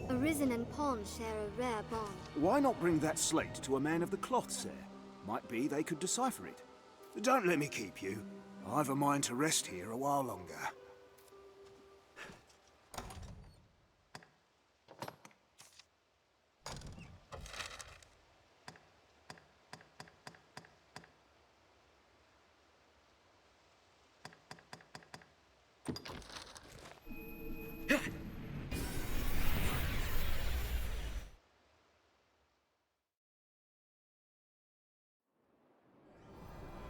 S1: Arisen and Pond share a rare bond.
S18: Why not bring that slate to a man of the cloth, sir? Might be they could decipher it. Don't let me keep you. I've a mind to rest here a while longer.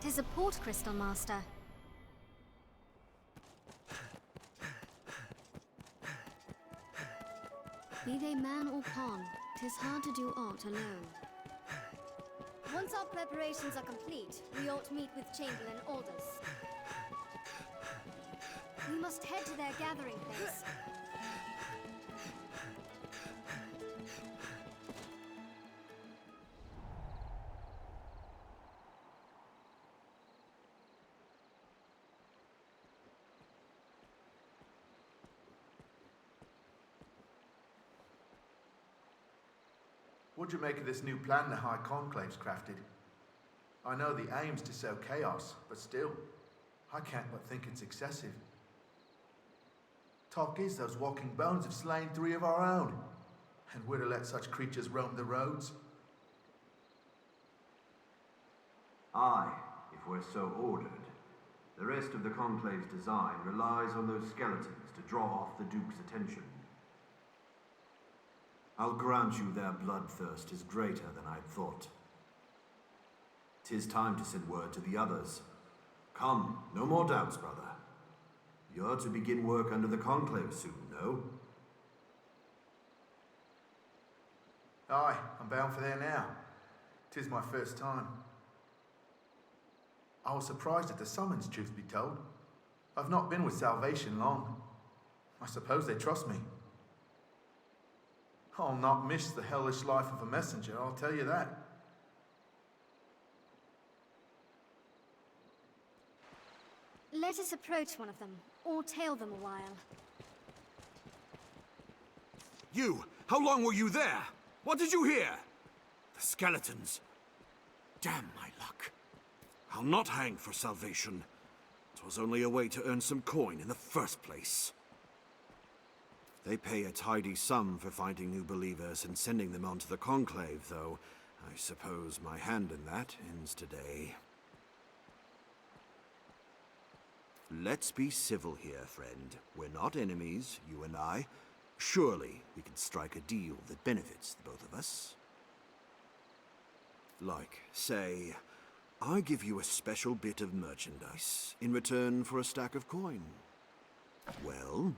S1: Tis a port crystal, Master. Be they man or pawn, 'tis hard to do aught alone. Once our preparations are complete, we ought meet with Chamberlain Aldous. We must head to their gathering place.
S19: What do you make of this new plan the High Conclave's crafted? I know the aim's to sow chaos, but still, I can't but think it's excessive. Talk is those walking bones have slain 3 of our own, and we're to let such creatures roam the roads?
S20: Aye, if we're so ordered. The rest of the Conclave's design relies on those skeletons to draw off the Duke's attention. I'll grant you their bloodthirst is greater than I'd thought. 'Tis time to send word to the others. Come, no more doubts, brother. You're to begin work under the Conclave soon, no?
S19: Aye, I'm bound for there now. 'Tis my first time. I was surprised at the summons, truth be told. I've not been with Salvation long. I suppose they trust me. I'll not miss the hellish life of a messenger, I'll tell you that.
S1: Let us approach one of them, or tail them a while.
S18: You! How long were you there? What did you hear? The skeletons. Damn my luck. I'll not hang for salvation. 'Twas only a way to earn some coin in the first place. They pay a tidy sum for finding new believers and sending them on to the Conclave, though I suppose my hand in that ends today. Let's be civil here, friend. We're not enemies, you and I. Surely we can strike a deal that benefits the both of us. Like, say, I give you a special bit of merchandise in return for a stack of coin. Well,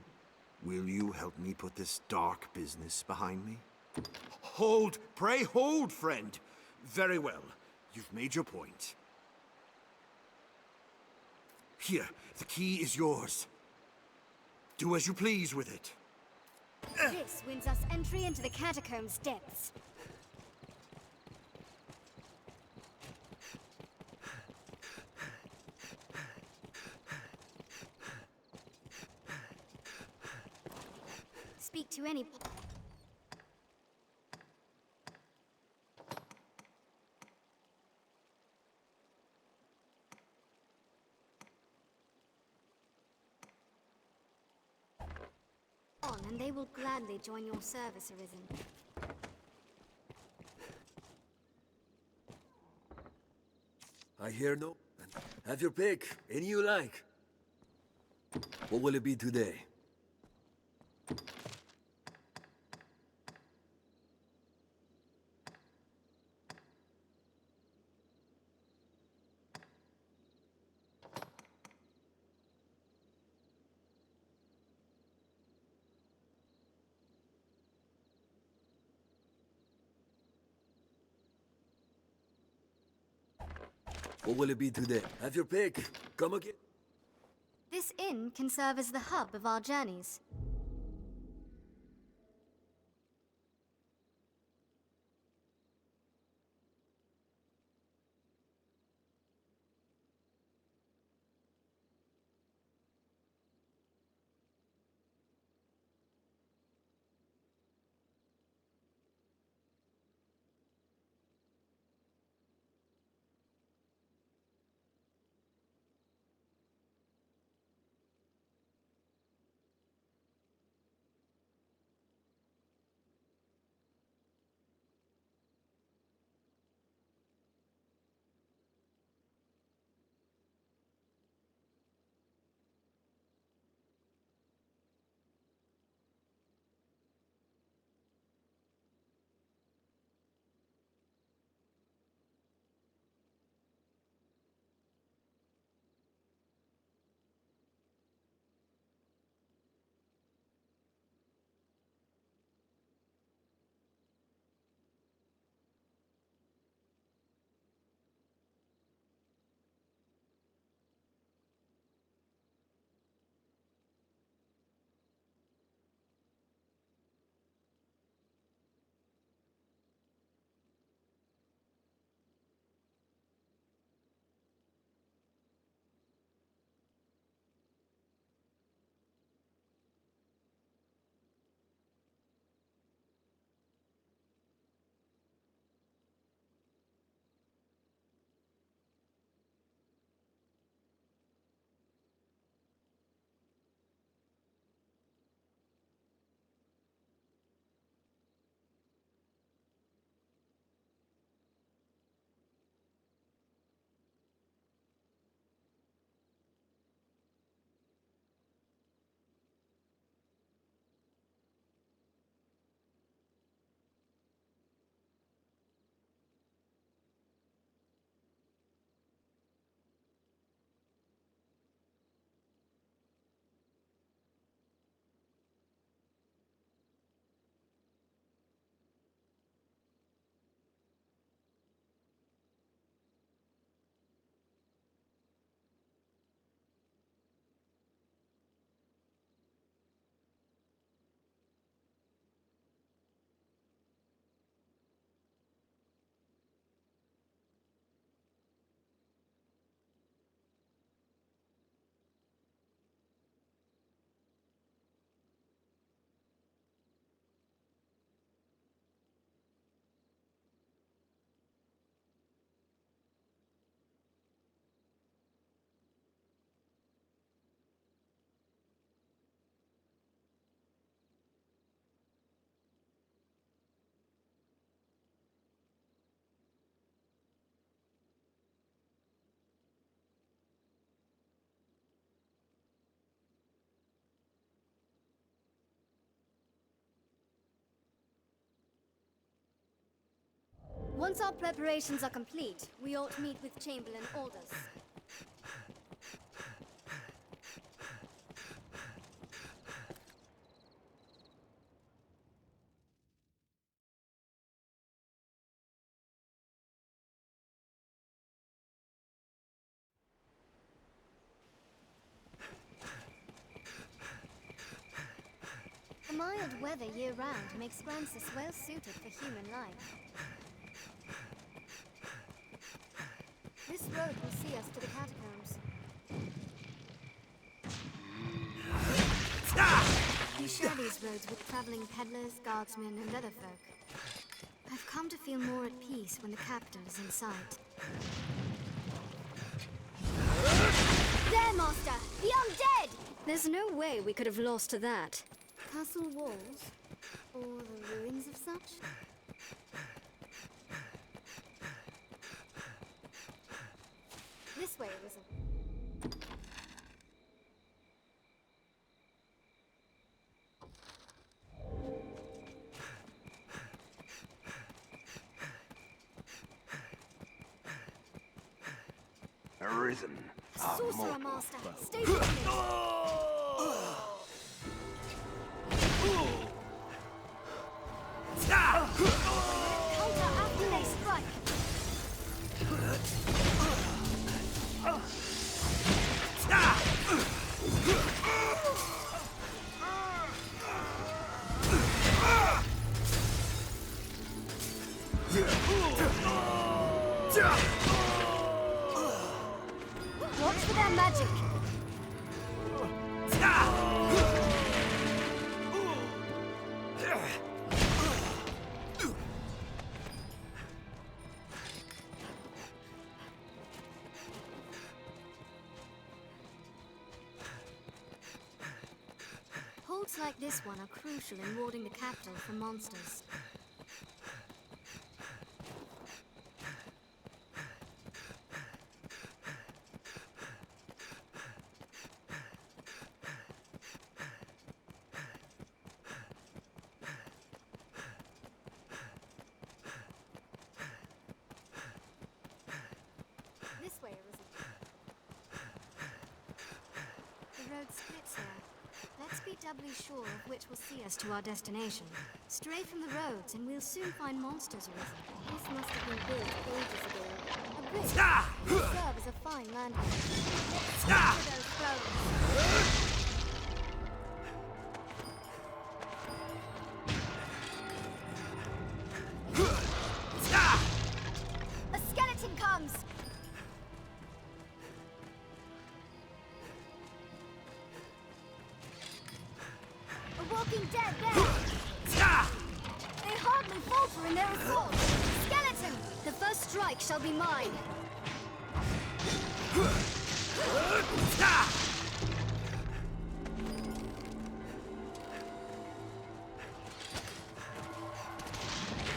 S18: will you help me put this dark business behind me? Hold, pray hold, friend. Very well. You've made your point. Here, the key is yours. Do as you please with it.
S1: This wins us entry into the catacombs' depths. Speak to any... and they will gladly join your service, Arisen.
S9: I hear no. Have your pick. Any you like. What will it be today? What will it be today? Have your pick. Come again.
S1: This inn can serve as the hub of our journeys. Once our preparations are complete, we ought to meet with Chamberlain Aldous. The mild weather year-round makes Grancis well suited for human life. This road will see us to the catacombs. We share these roads with traveling peddlers, guardsmen, and other folk. I've come to feel more at peace when the capital is in sight. There, Master! The undead! There's no way we could have lost to that. Castle walls? Or the ruins of such? This way, Arisen.
S18: Arisen.
S1: Sorcerer Master, stay with me! Counter after they strike! Watch for their magic! Holds like this one are crucial in warding the capital from monsters. This way, Arisen. The road splits here. Let's be doubly sure of which will see us to our destination. Stray from the roads and we'll soon find monsters, Arisen. This must have been built ages ago. A bridge will serve as a fine landmark. Let's get to those thrones. A skeleton comes! A walking dead there! They hardly falter in their assault! Skeleton! The first strike shall be mine!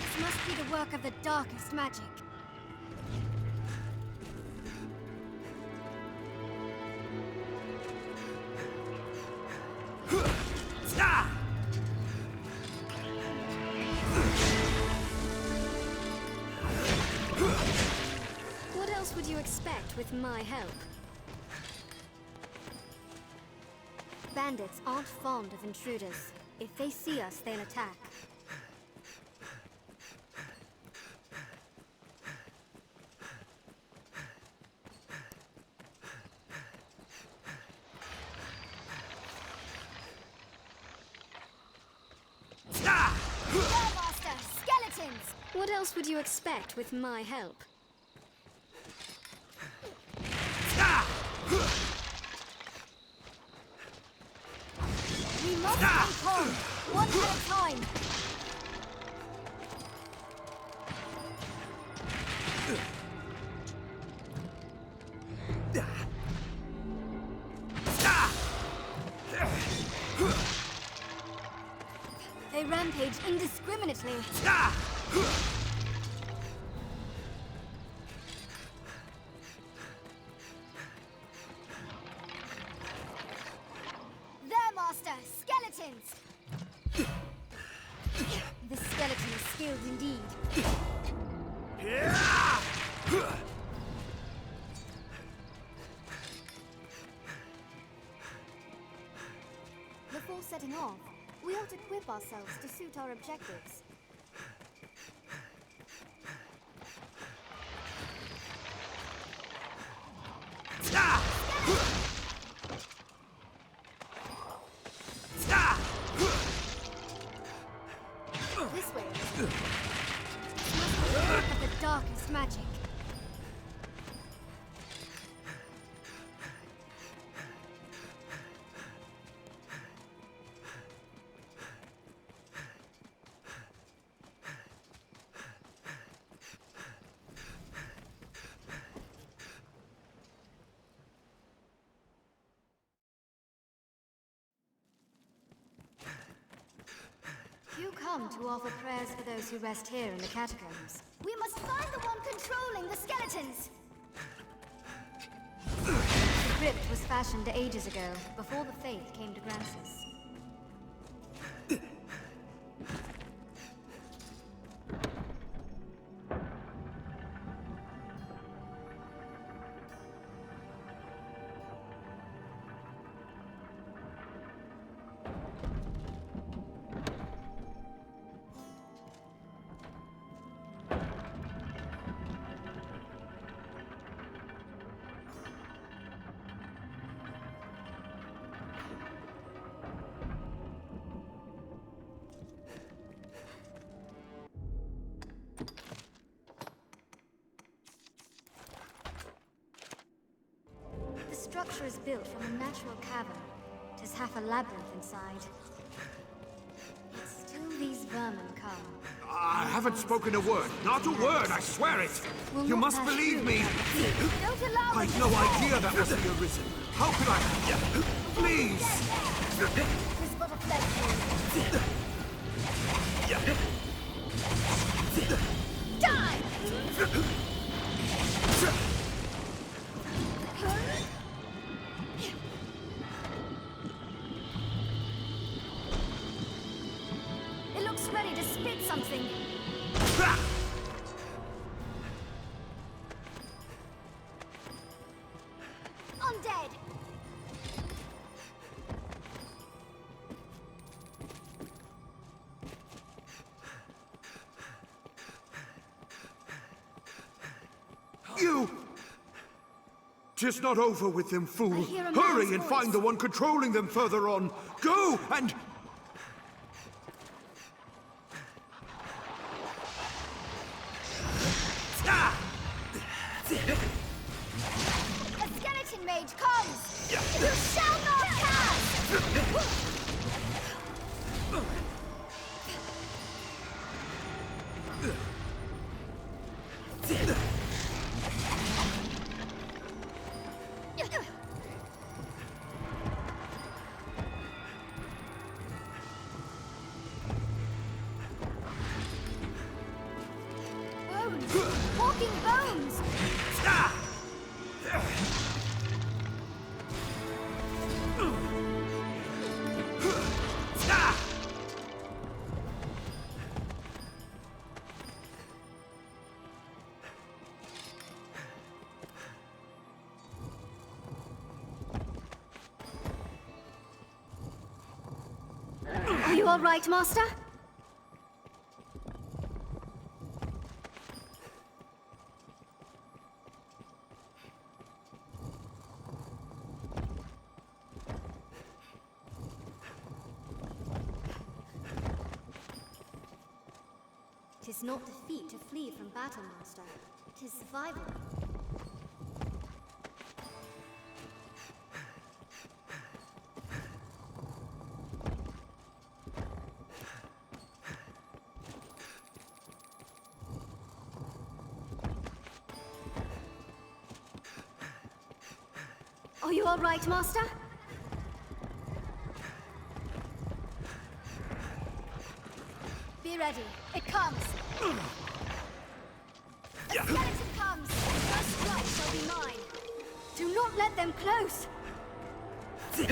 S1: This must be the work of the darkest magic. What else would you expect with my help? Bandits aren't fond of intruders. If they see us, they'll attack. Master, skeletons! What else would you expect with my help? We must take home, one at a time. They rampage indiscriminately. There, Master! Skeletons! The skeleton is skilled indeed. Before setting off, we ought to equip ourselves to suit our objectives. This way. This must be the work of the darkest magic. You come to offer prayers for those who rest here in the catacombs.
S7: We must find the one controlling the skeletons!
S1: The crypt was fashioned ages ago, before the faith came to Grancis. The structure is built from a natural cavern. It is half a labyrinth inside. Yet still these vermin come.
S15: I haven't spoken a word. Not a word, I swear it.
S1: Will
S15: You
S1: not
S15: must
S1: pass
S15: believe
S1: through.
S15: me.
S7: Don't allow
S15: I'd
S7: it
S15: no
S7: to
S15: idea that was the Arisen. How could I? Please!
S7: It is but a flesh wound. Die! It looks ready to spit something. Undead!
S15: You! 'Tis not over with them, fool.
S7: I hear a
S15: Hurry
S7: man's
S15: and
S7: voice.
S15: find the one controlling them further on. Go and...
S7: A skeleton mage comes! You shall not pass! Bones! Walking bones!
S1: Are you all right, Master? It is not defeat to flee from battle, Master. It is survival. Are you all right, Master?
S7: Be ready. It comes. A skeleton comes. First strike shall be mine.
S1: Do not let them close! There's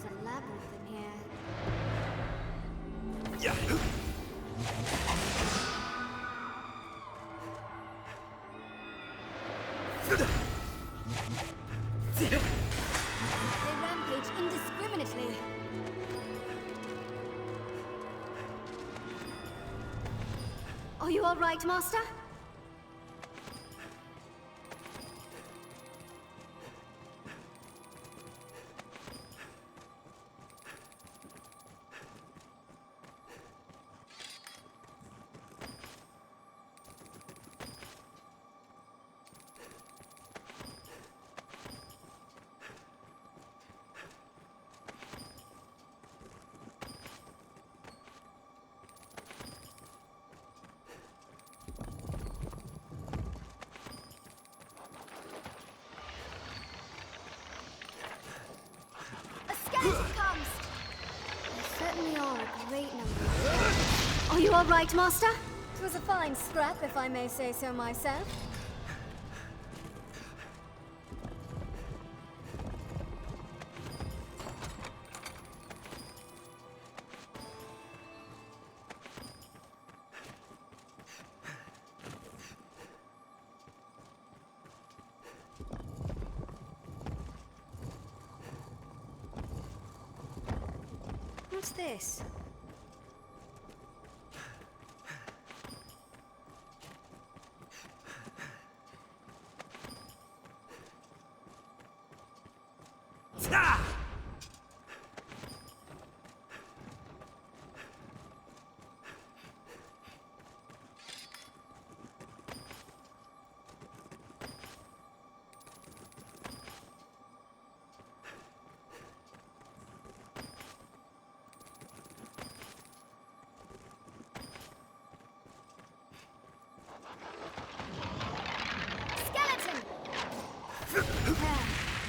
S1: a labyrinth in here.
S17: quietly.
S1: Are you all right, Master? There certainly are a great number. Are you all right, Master? It was a fine scrap, if I may say so myself. What's this?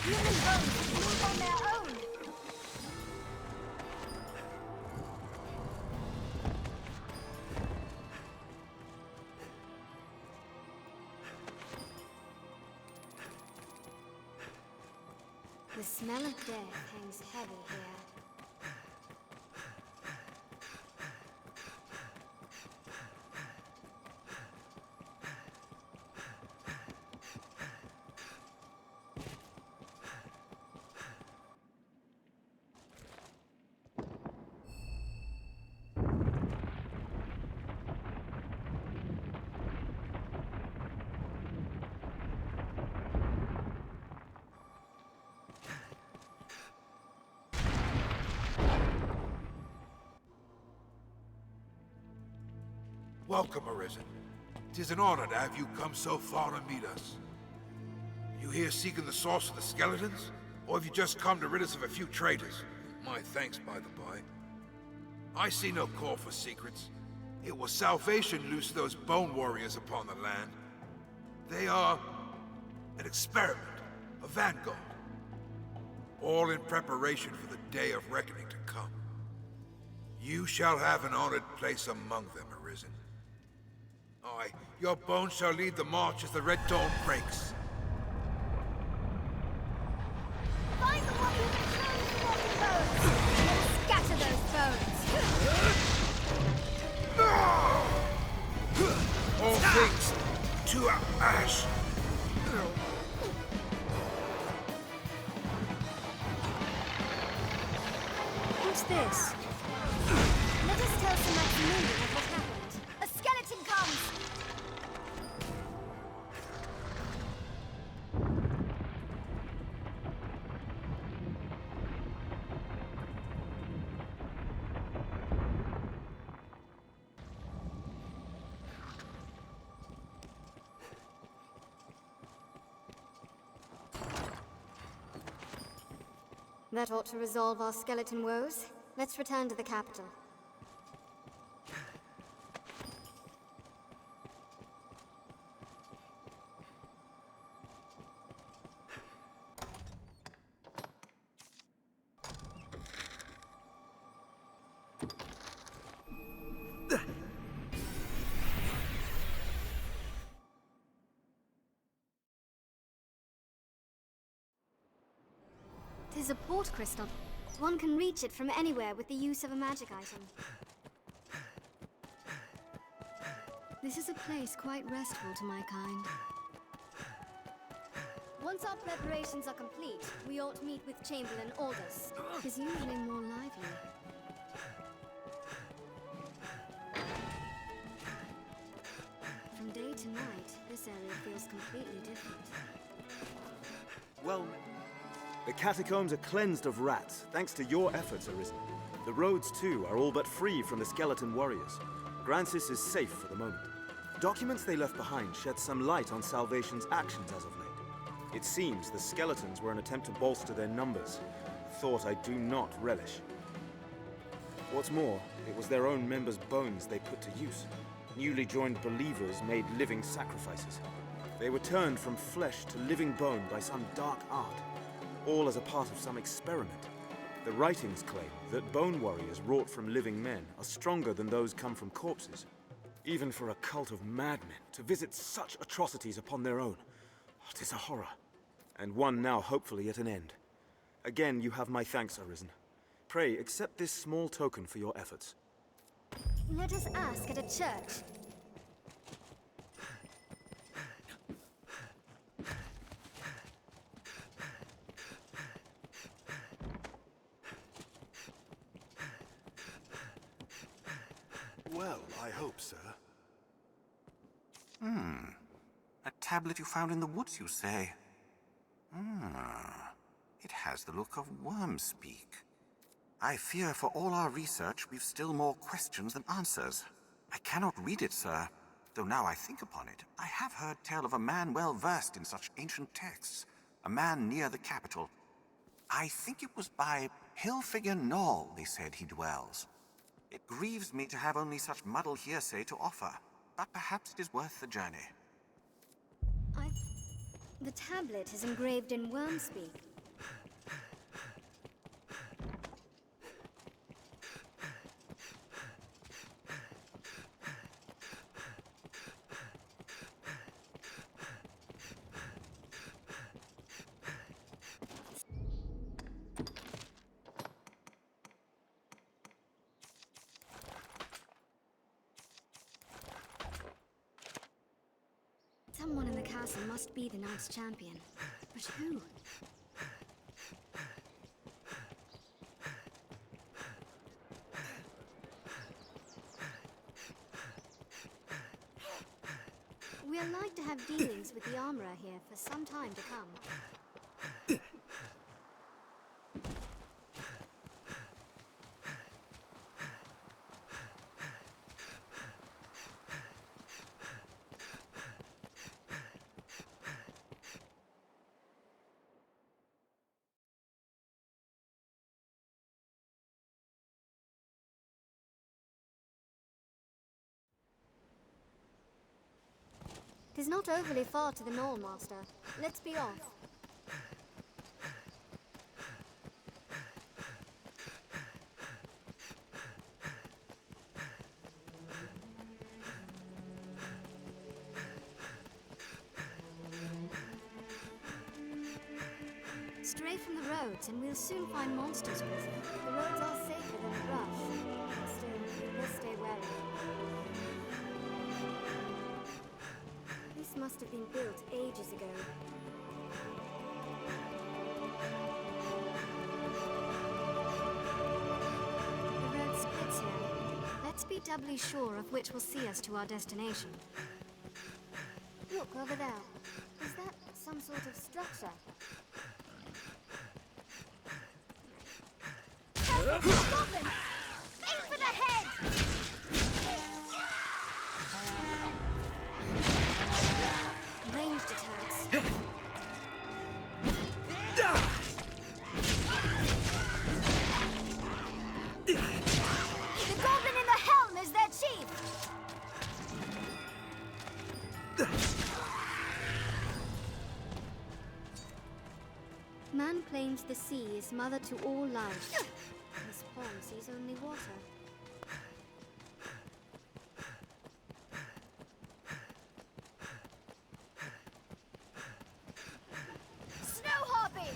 S1: Human bones move on their own. The smell of death hangs heavy here.
S15: Welcome, Arisen. 'Tis an honor to have you come so far to meet us. You here seeking the source of the skeletons? Or have you just come to rid us of a few traitors? My thanks, by the by. I see no call for secrets. It was salvation loosed those bone warriors upon the land. They are an experiment, a vanguard. All in preparation for the day of reckoning to come. You shall have an honored place among them, Arisen. Aye, your bones shall lead the march as the Red Dawn breaks.
S1: Find the one who controls the walking bones! Scatter those bones!
S15: All things to ash!
S1: What's this? Let us tell Sir Maximilian of what happened. A skeleton comes! That ought to resolve our skeleton woes. Let's return to the capital. Tis a port crystal. One can reach it from anywhere with the use of a magic item. This is a place quite restful to my kind. Once our preparations are complete, we ought meet with Chamberlain Aldous. He's usually more lively. From day to night, this area feels completely different.
S2: Well, the catacombs are cleansed of rats, thanks to your efforts, Arisen. The roads, too, are all but free from the skeleton warriors. Grancis is safe for the moment. Documents they left behind shed some light on Salvation's actions as of late. It seems the skeletons were an attempt to bolster their numbers, a thought I do not relish. What's more, it was their own members' bones they put to use. Newly joined believers made living sacrifices. They were turned from flesh to living bone by some dark art, all as a part of some experiment. The writings claim that bone warriors wrought from living men are stronger than those come from corpses. Even for a cult of madmen to visit such atrocities upon their own. It is a horror, and one now hopefully at an end. Again, you have my thanks, Arisen. Pray, accept this small token for your efforts.
S1: Let us ask at a church.
S3: Well, I hope, sir.
S21: A tablet you found in the woods, you say? It has the look of Wormspeak. I fear for all our research, we've still more questions than answers. I cannot read it, sir, though now I think upon it, I have heard tell of a man well versed in such ancient texts, a man near the capital. I think it was by Hillfigure Knoll, they said he dwells. It grieves me to have only such muddled hearsay to offer, but perhaps it is worth the journey.
S1: The tablet is engraved in Wormspeak. Someone in the castle must be the Knights Champion. But who? We are like to have dealings with the armorer here for some time to come. It is not overly far to the knoll, Master. Let's be off. Stray from the roads and we'll soon find monsters with them. The roads are safer than the brush. Still, we must stay wary. This must have been built ages ago. The road splits here. Let's be doubly sure of which will see us to our destination. Look, over there. Is that some sort of structure?
S7: Goblin! Aim for the head!
S1: Ranged attacks.
S7: The goblin in the helm is their chief!
S1: Man claims the sea is mother to all life. This pond sees only water.
S7: Snow Harpy!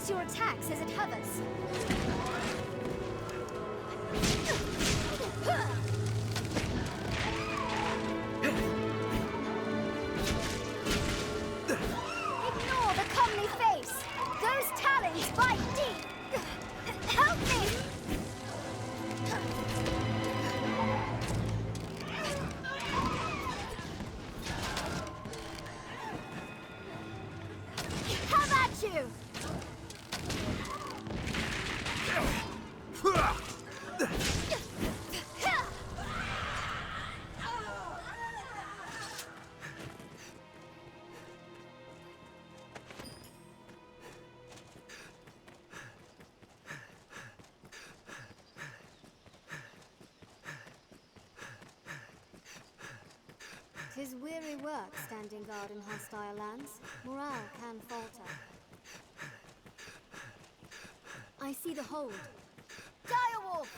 S1: Brace your attacks as it hovers. Ignore the comely face. Those talons bite deep. Help me! How about you? Tis weary work standing guard in hostile lands. Morale can falter. I see the hold. Direwolf!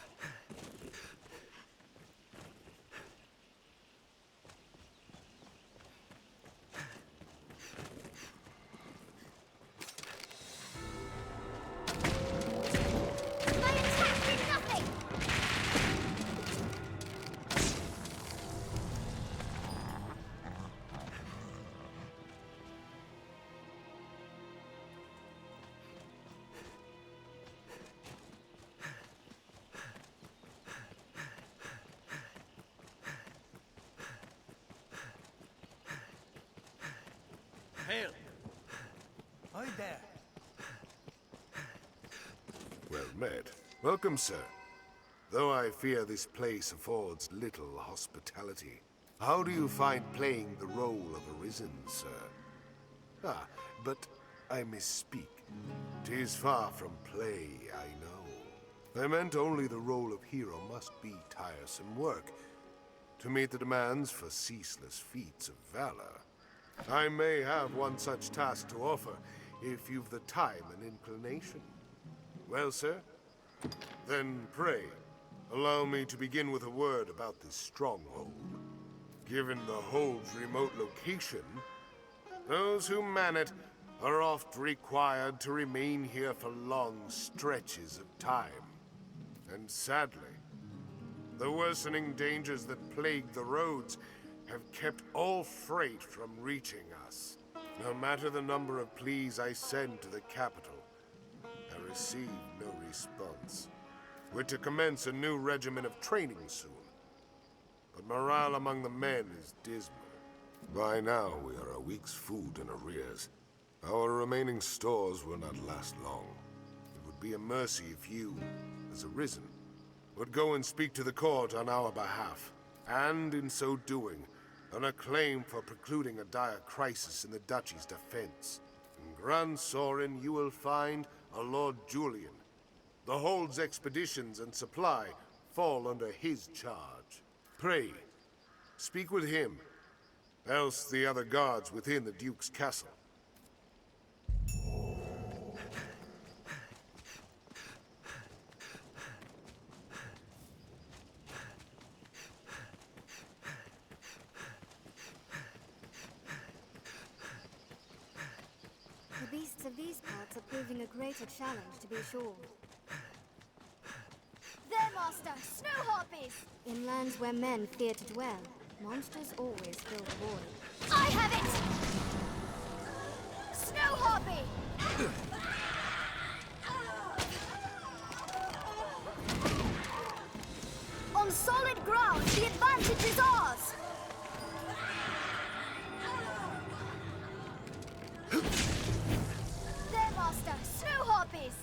S1: My attack did nothing!
S5: Hail! Hi there.
S11: Well met. Welcome, sir. Though I fear this place affords little hospitality. How do you find playing the role of Arisen, sir? Ah, but I misspeak. 'Tis far from play, I know. I meant only the role of hero must be tiresome work, to meet the demands for ceaseless feats of valor. I may have one such task to offer, if you've the time and inclination. Well, sir? Then pray, allow me to begin with a word about this stronghold. Given the hold's remote location, those who man it are oft required to remain here for long stretches of time. And sadly, the worsening dangers that plague the roads have kept all freight from reaching us. No matter the number of pleas I send to the capital, I receive no response. We're to commence a new regimen of training soon, but morale among the men is dismal. By now, we are a week's food in arrears. Our remaining stores will not last long. It would be a mercy if you, as Arisen, would go and speak to the court on our behalf, and in so doing, on a claim for precluding a dire crisis in the Duchy's defense. In Grand Sorin, you will find a Lord Julian. The Hold's expeditions and supply fall under his charge. Pray, speak with him, else the other guards within the Duke's castle.
S1: The beasts of these parts are proving a greater challenge, to be sure.
S7: There, Master! Snow harpies!
S1: In lands where men fear to dwell, monsters always fill the void.
S7: I have it! Snow harpy!
S1: On solid ground, the advantage is ours!
S7: There, Master! Snow harpies!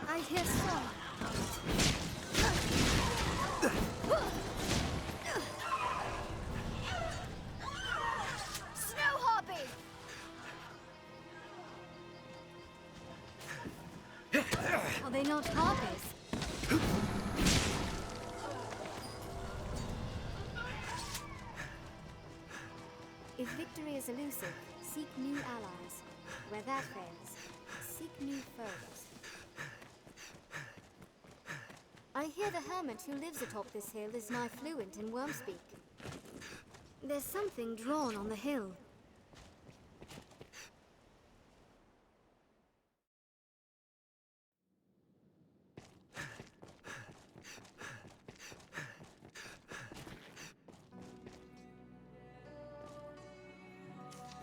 S1: I hear some.
S7: Snow harpy!
S1: Are they not harpies? If victory is elusive, seek new allies. Where that fails, seek new foes. I hear the hermit who lives atop this hill is nigh fluent in Wormspeak. There's something drawn on the hill.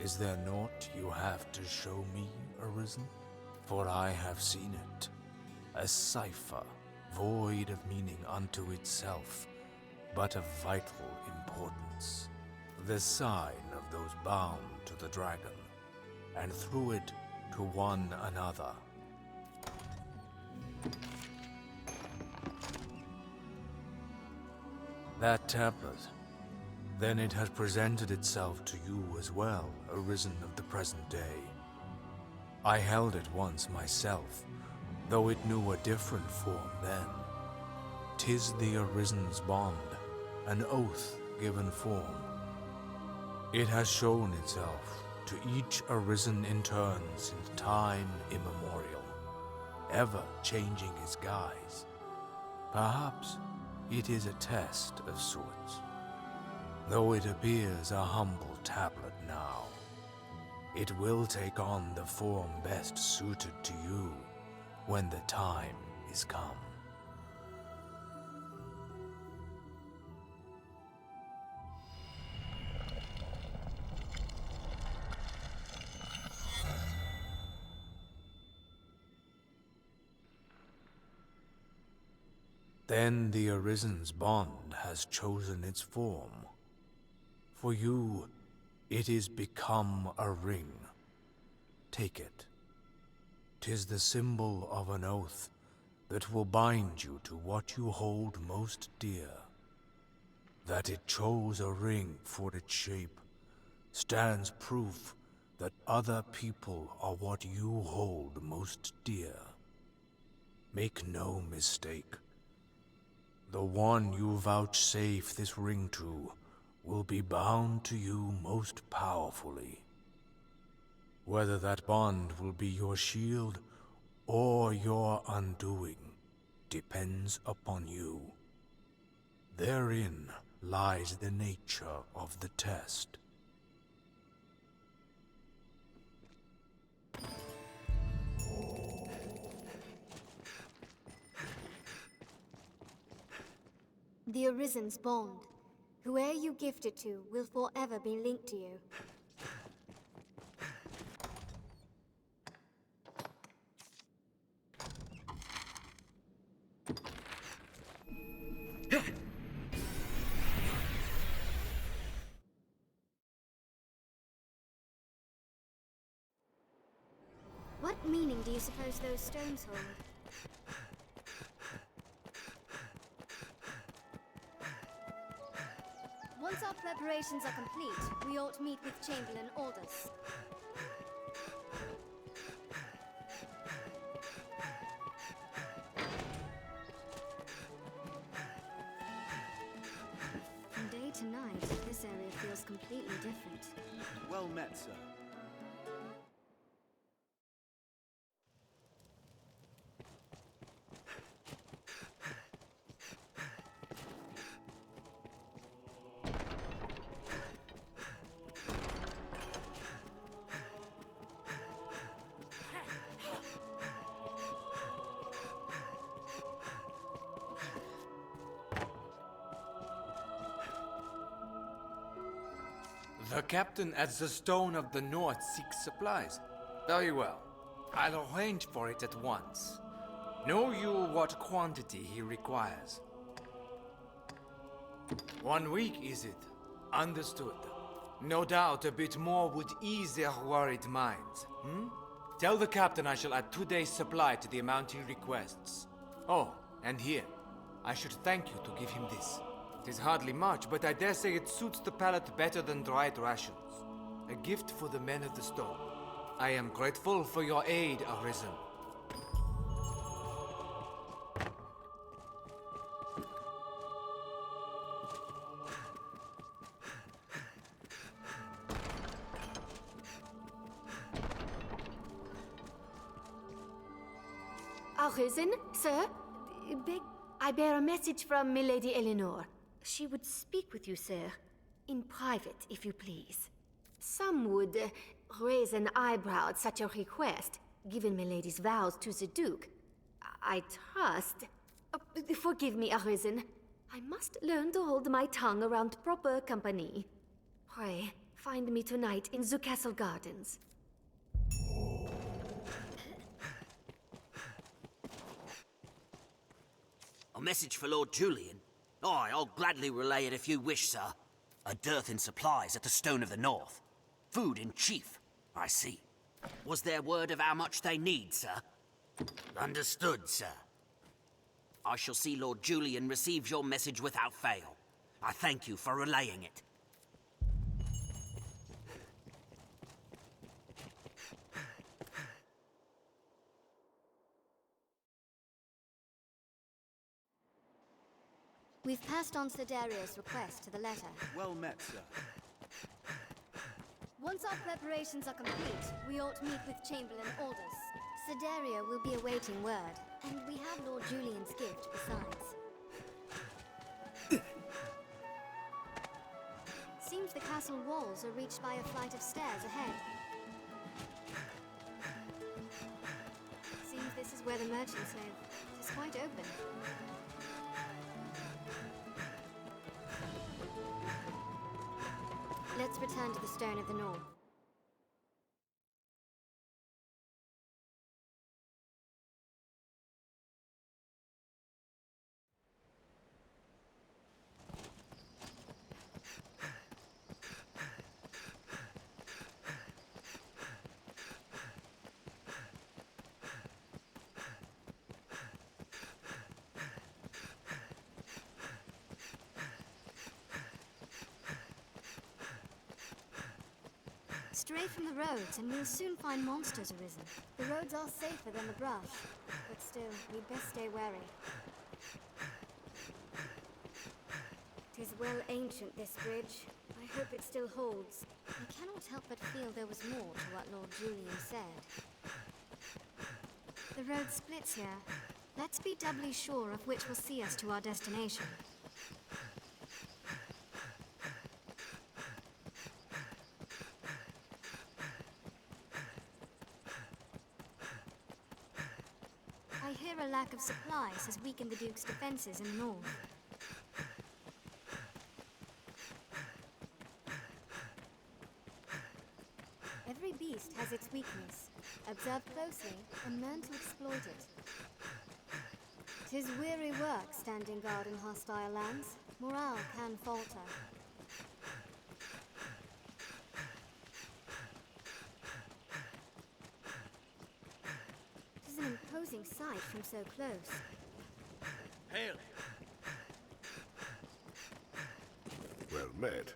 S8: Is there naught you have to show me, Arisen? For I have seen it. A cipher, void of meaning unto itself, but of vital importance. The sign of those bound to the dragon, and through it to one another. That tablet, then it has presented itself to you as well, Arisen of the present day. I held it once myself, though it knew a different form then. 'Tis the Arisen's bond, an oath given form. It has shown itself to each Arisen in turn since time immemorial, ever changing its guise. Perhaps it is a test of sorts. Though it appears a humble tablet now, it will take on the form best suited to you when the time is come. Then the Arisen's bond has chosen its form. For you, it is become a ring. Take it. 'Tis the symbol of an oath that will bind you to what you hold most dear. That it chose a ring for its shape stands proof that other people are what you hold most dear. Make no mistake. The one you vouchsafe this ring to will be bound to you most powerfully. Whether that bond will be your shield or your undoing depends upon you. Therein lies the nature of the test.
S1: The Arisen's bond. Whoe'er you gift it to will forever be linked to you. What meaning do you suppose those stones hold? Once our preparations are complete, we ought to meet with Chamberlain Aldous. From day to night, this area feels completely different.
S2: Well met, sir.
S5: The captain at the Stone of the North seeks supplies. Very well. I'll arrange for it at once. Know you what quantity he requires? 1 week, is it? Understood. No doubt a bit more would ease their worried minds, Tell the captain I shall add 2 days' supply to the amount he requests. Oh, and here. I should thank you to give him this. It is hardly much, but I dare say it suits the palate better than dried rations. A gift for the men of the stone. I am grateful for your aid, Arisen.
S14: Arisen, sir? I bear a message from Milady Eleanor. She would speak with you, sir. In private, if you please. Some would raise an eyebrow at such a request, given Milady's vows to the Duke. I trust... forgive me, Arisen. I must learn to hold my tongue around proper company. Pray,
S16: Find me tonight in the castle gardens.
S12: A message for Lord Julian? Aye, I'll gladly relay it if you wish, sir. A dearth in supplies at the Stone of the North. Food in chief, I see. Was there word of how much they need, sir? Understood, sir. I shall see Lord Julian receives your message without fail. I thank you for relaying it.
S1: We've passed on Sir Dario's request to the letter.
S2: Well met, sir.
S1: Once our preparations are complete, we ought meet with Chamberlain Aldous. Sir Dario will be awaiting word, and we have Lord Julian's gift besides. Seems the castle walls are reached by a flight of stairs ahead. Seems this is where the merchants live. It is quite open. Let's return to the Stone of the North. Stray from the roads, and we'll soon find monsters arisen. The roads are safer than the brush, but still, we'd best stay wary. 'Tis well ancient, this bridge. I hope it still holds. I cannot help but feel there was more to what Lord Julian said. The road splits here. Let's be doubly sure of which will see us to our destination. I hear a lack of supplies has weakened the Duke's defenses in the north. Every beast has its weakness. Observe closely and learn to exploit it. 'Tis weary work standing guard in hostile lands. Morale can falter. An imposing sight from so close.
S11: Hail!
S22: Well met.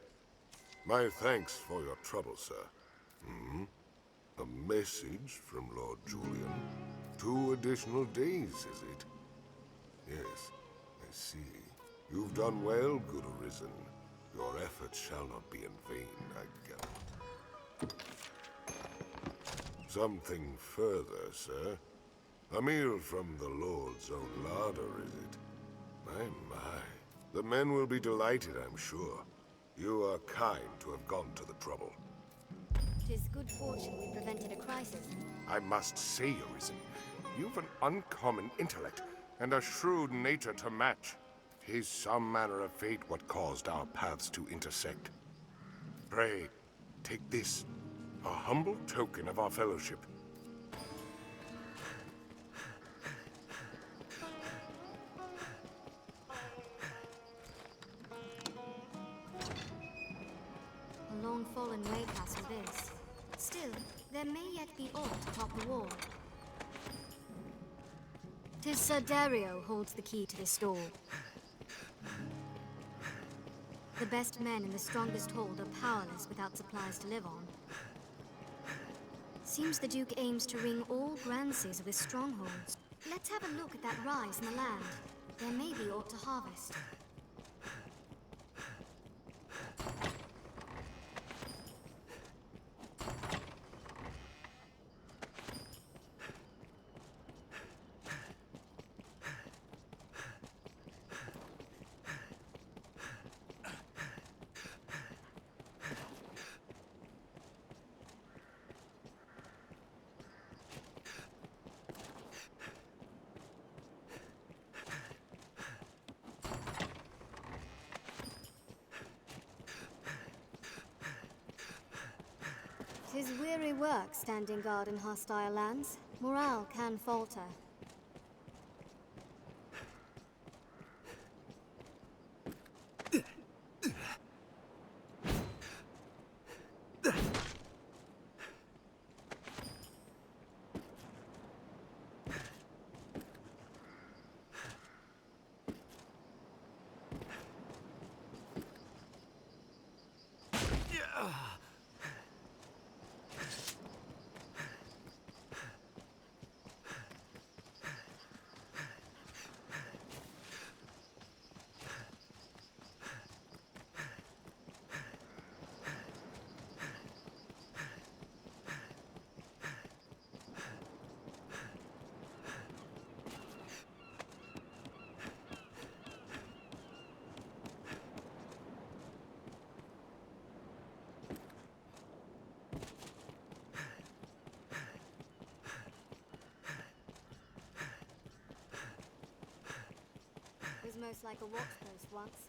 S22: My thanks for your trouble, sir. A message from Lord Julian. 2 additional days, is it? Yes, I see. You've done well, good Arisen. Your efforts shall not be in vain, I gather. Something further, sir. A meal from the Lord's own larder, is it? My. The men will be delighted, I'm sure. You are kind to have gone to the trouble.
S1: 'Tis good fortune we prevented a crisis.
S22: I must say, Arisen, you've an uncommon intellect and a shrewd nature to match. 'Tis some manner of fate what caused our paths to intersect. Pray, take this, a humble token of our fellowship.
S1: A long-fallen way castle this. Still, there may yet be aught atop the wall. 'Tis Sir Dario holds the key to this door. The best men in the strongest hold are powerless without supplies to live on. Seems the Duke aims to wring all gransees of his strongholds. Let's have a look at that rise in the land. There may be aught to harvest. 'Tis weary work standing guard in hostile lands. Morale can falter. It was most like a watch post once.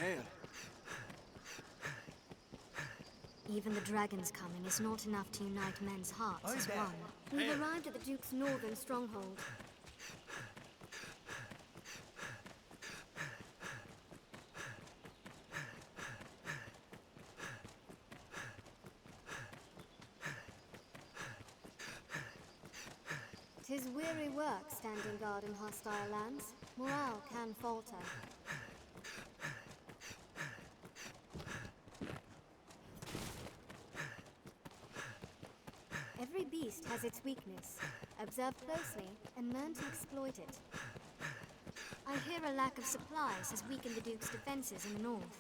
S2: Hail.
S1: Even the dragon's coming is not enough to unite men's hearts as one. We've arrived at the Duke's northern stronghold. Tis weary work standing guard in hostile lands. Morale can falter. Every beast has its weakness. Observe closely and learn to exploit it. I hear a lack of supplies has weakened the Duke's defenses in the north.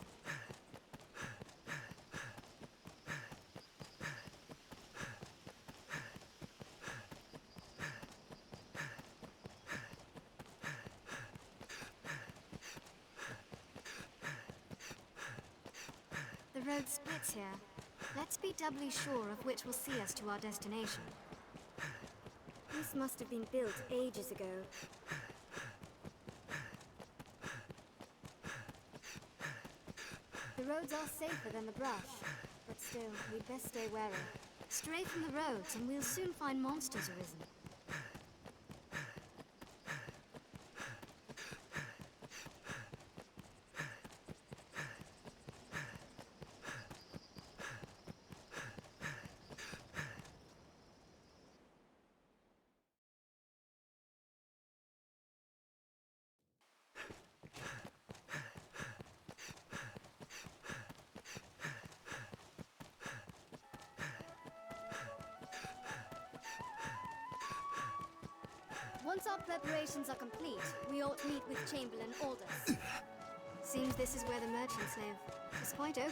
S1: The road splits here. Let's be doubly sure of which will see us to our destination. This must have been built ages ago. The roads are safer than the brush, but still, we'd best stay wary. Stray from the roads and we'll soon find monsters arisen. Once our preparations are complete, we ought to meet with Chamberlain Aldous. Seems this is where the merchants live. It's quite open.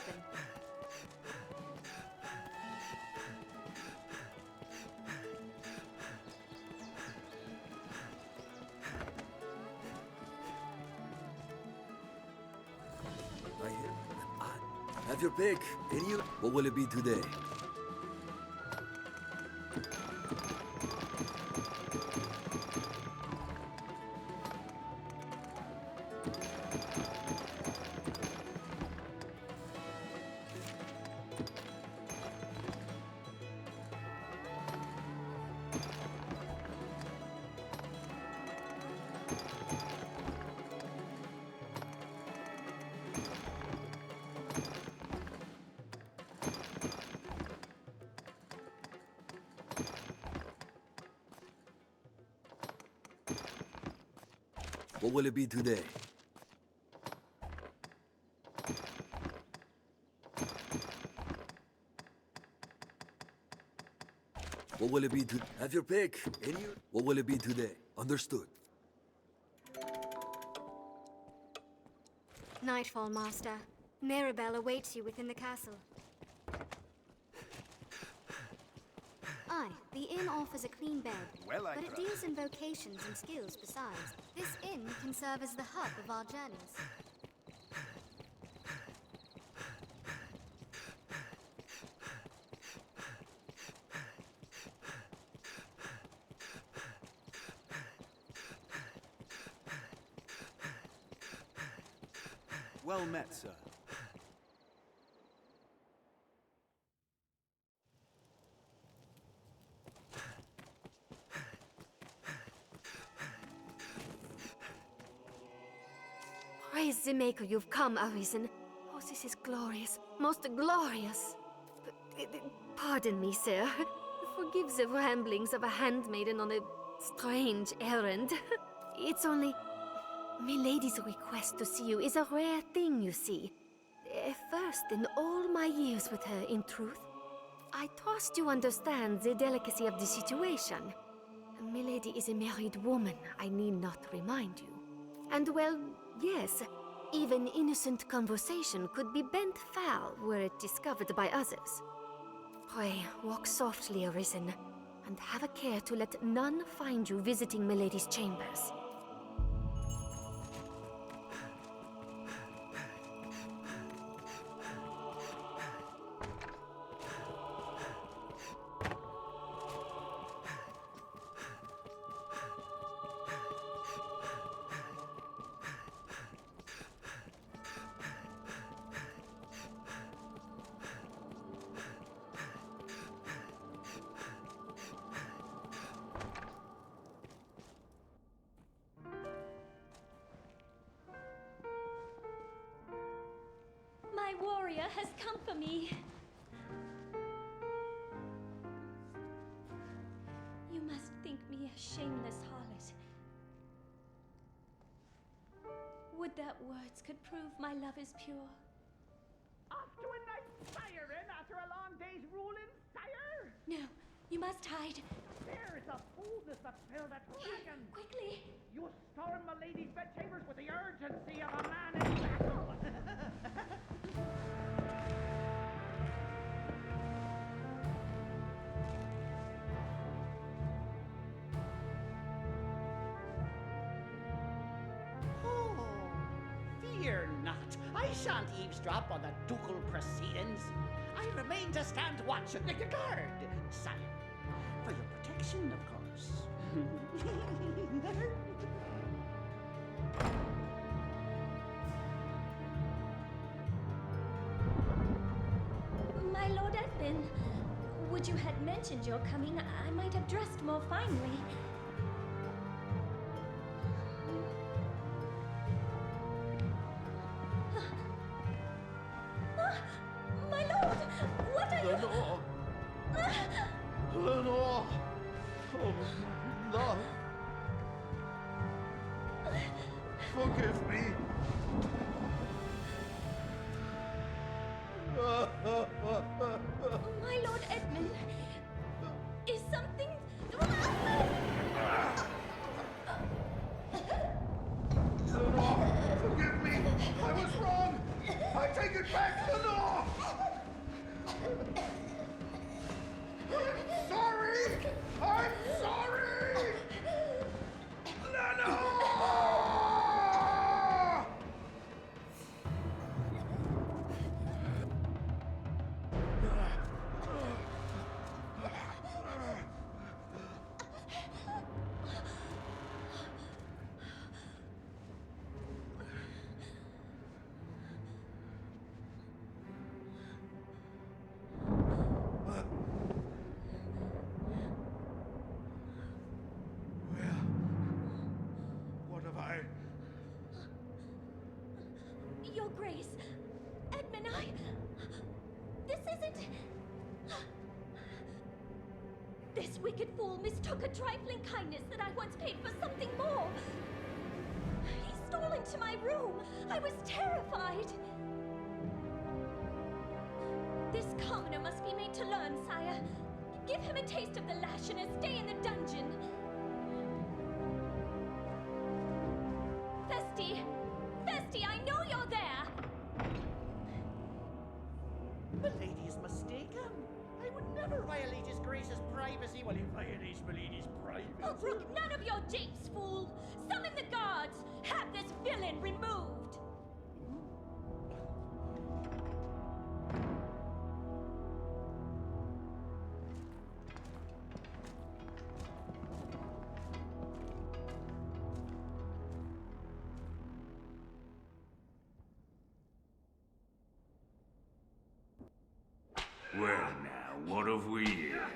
S9: Have your pick. Any you? What will it be today? What will it be today? What will it be to... Have your pick. What will it be today? Understood.
S1: Nightfall, Master. Mirabelle awaits you within the castle. Aye, the inn offers a clean bed, but it deals in vocations and skills besides. This inn can serve as the hub of our journeys.
S2: Well met, sir.
S14: Praise the Maker, you've come, Arisen. Oh, this is glorious, most glorious. Pardon me, sir. Forgive the ramblings of a handmaiden on a strange errand. It's only... Milady's request to see you is a rare thing, you see. First in all my years with her, in truth. I trust you understand the delicacy of the situation. Milady is a married woman, I need not remind you. And well, yes, even innocent conversation could be bent foul were it discovered by others. Pray, walk softly, Arisen, and have a care to let none find you visiting Milady's chambers.
S4: My warrior has come for me. You must think me a shameless harlot. Would that words could prove my love is pure.
S13: Off to a nice siren after a long day's ruling, sire?
S4: No, you must hide.
S13: There is a boldness that filled a dragon.
S4: Quickly!
S13: You storm my lady's bedchambers with the urgency of a man in battle. Fear not. I shan't eavesdrop on the ducal proceedings. I remain to stand watch and guard, sire. For your protection, of course.
S4: My Lord Edmund, would you had mentioned your coming, I might have dressed more finely. My lord, what are you?
S13: Lenore! Oh, love! Forgive me!
S4: My Lord Edmund, is something...
S13: Lenore, forgive me! I was wrong! I take it back, Lenore! I'm sorry! I'm sorry! Lenore! What have I...
S4: Your Grace, Edmund, This isn't... This wicked fool mistook a trifling kindness that I once paid for something more. crawl into my room. I was terrified. This commoner must be made to learn, sire. Give him a taste of the lash and a stay in the dungeon. Thirsty! Thirsty, I know you're there!
S13: The lady is mistaken. I would never violate his grace's privacy while he violates my lady's privacy.
S4: Oh, brook none of your japes, fool! Summon the guards! Have this villain removed!
S6: Well now, what have we here?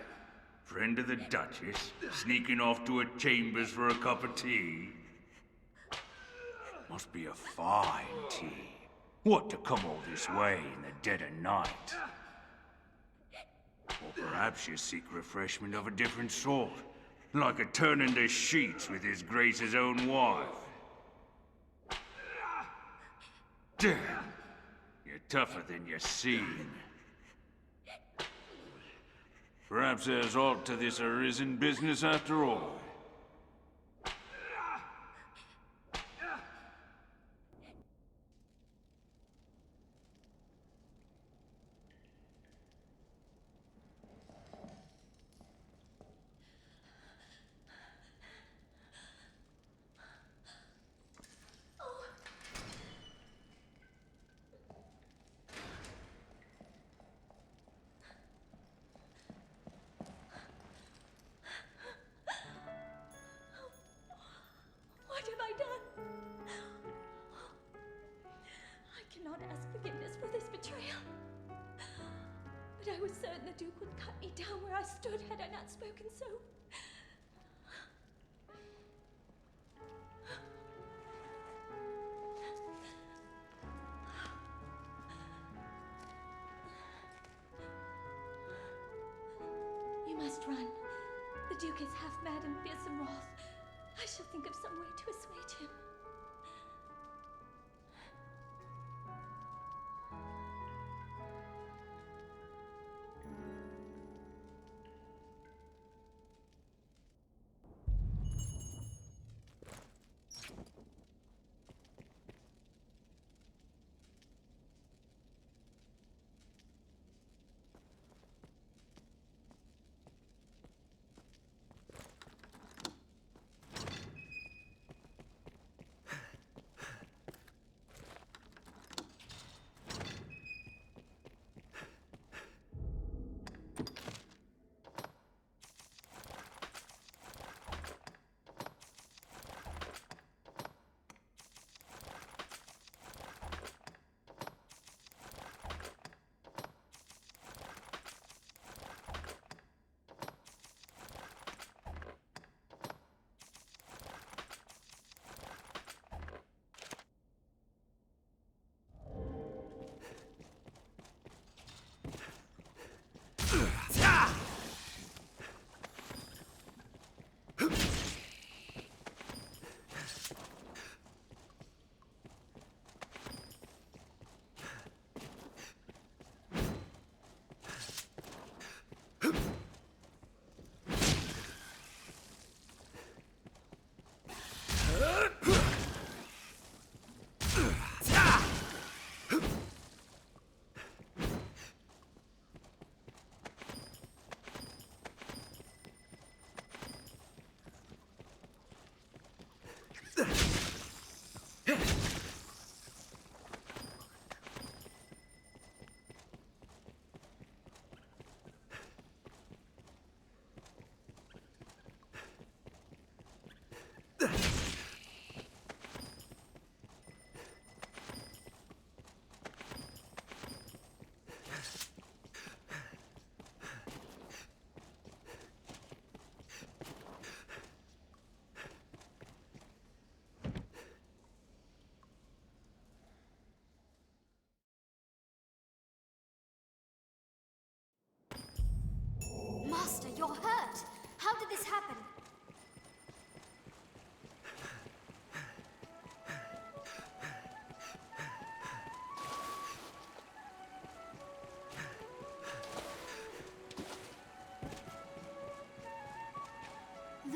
S6: Friend of the Duchess, sneaking off to her chambers for a cup of tea? Must be a fine tea. What to come all this way in the dead of night? Or perhaps you seek refreshment of a different sort, like a turn in the sheets with his grace's own wife. Damn, you're tougher than you seem. Perhaps there's aught to this Arisen business after all.
S4: What have I done? I cannot ask forgiveness for this betrayal. But I was certain the Duke would cut me down where I stood had I not spoken so. You must run. The Duke is half mad and fearsome wrath. I shall think of some way to assuage him.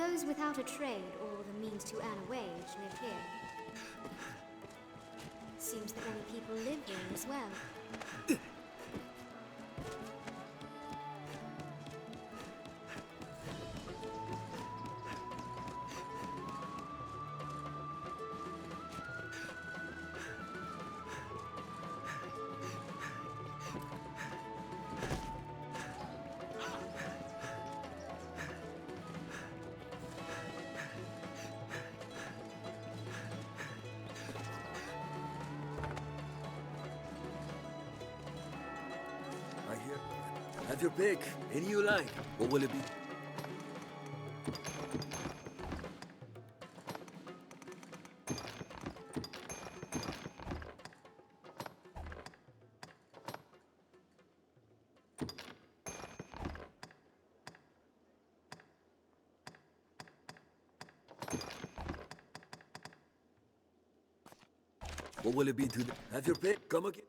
S1: Those without a trade or the means to earn a wage live here. Seems that many people live here as well.
S9: Have your pick. Any you like. What will it be? What will it be today? Have your pick. Come again.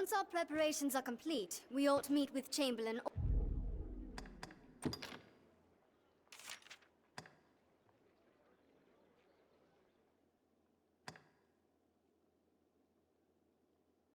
S1: Once our preparations are complete, we ought to meet with Chamberlain.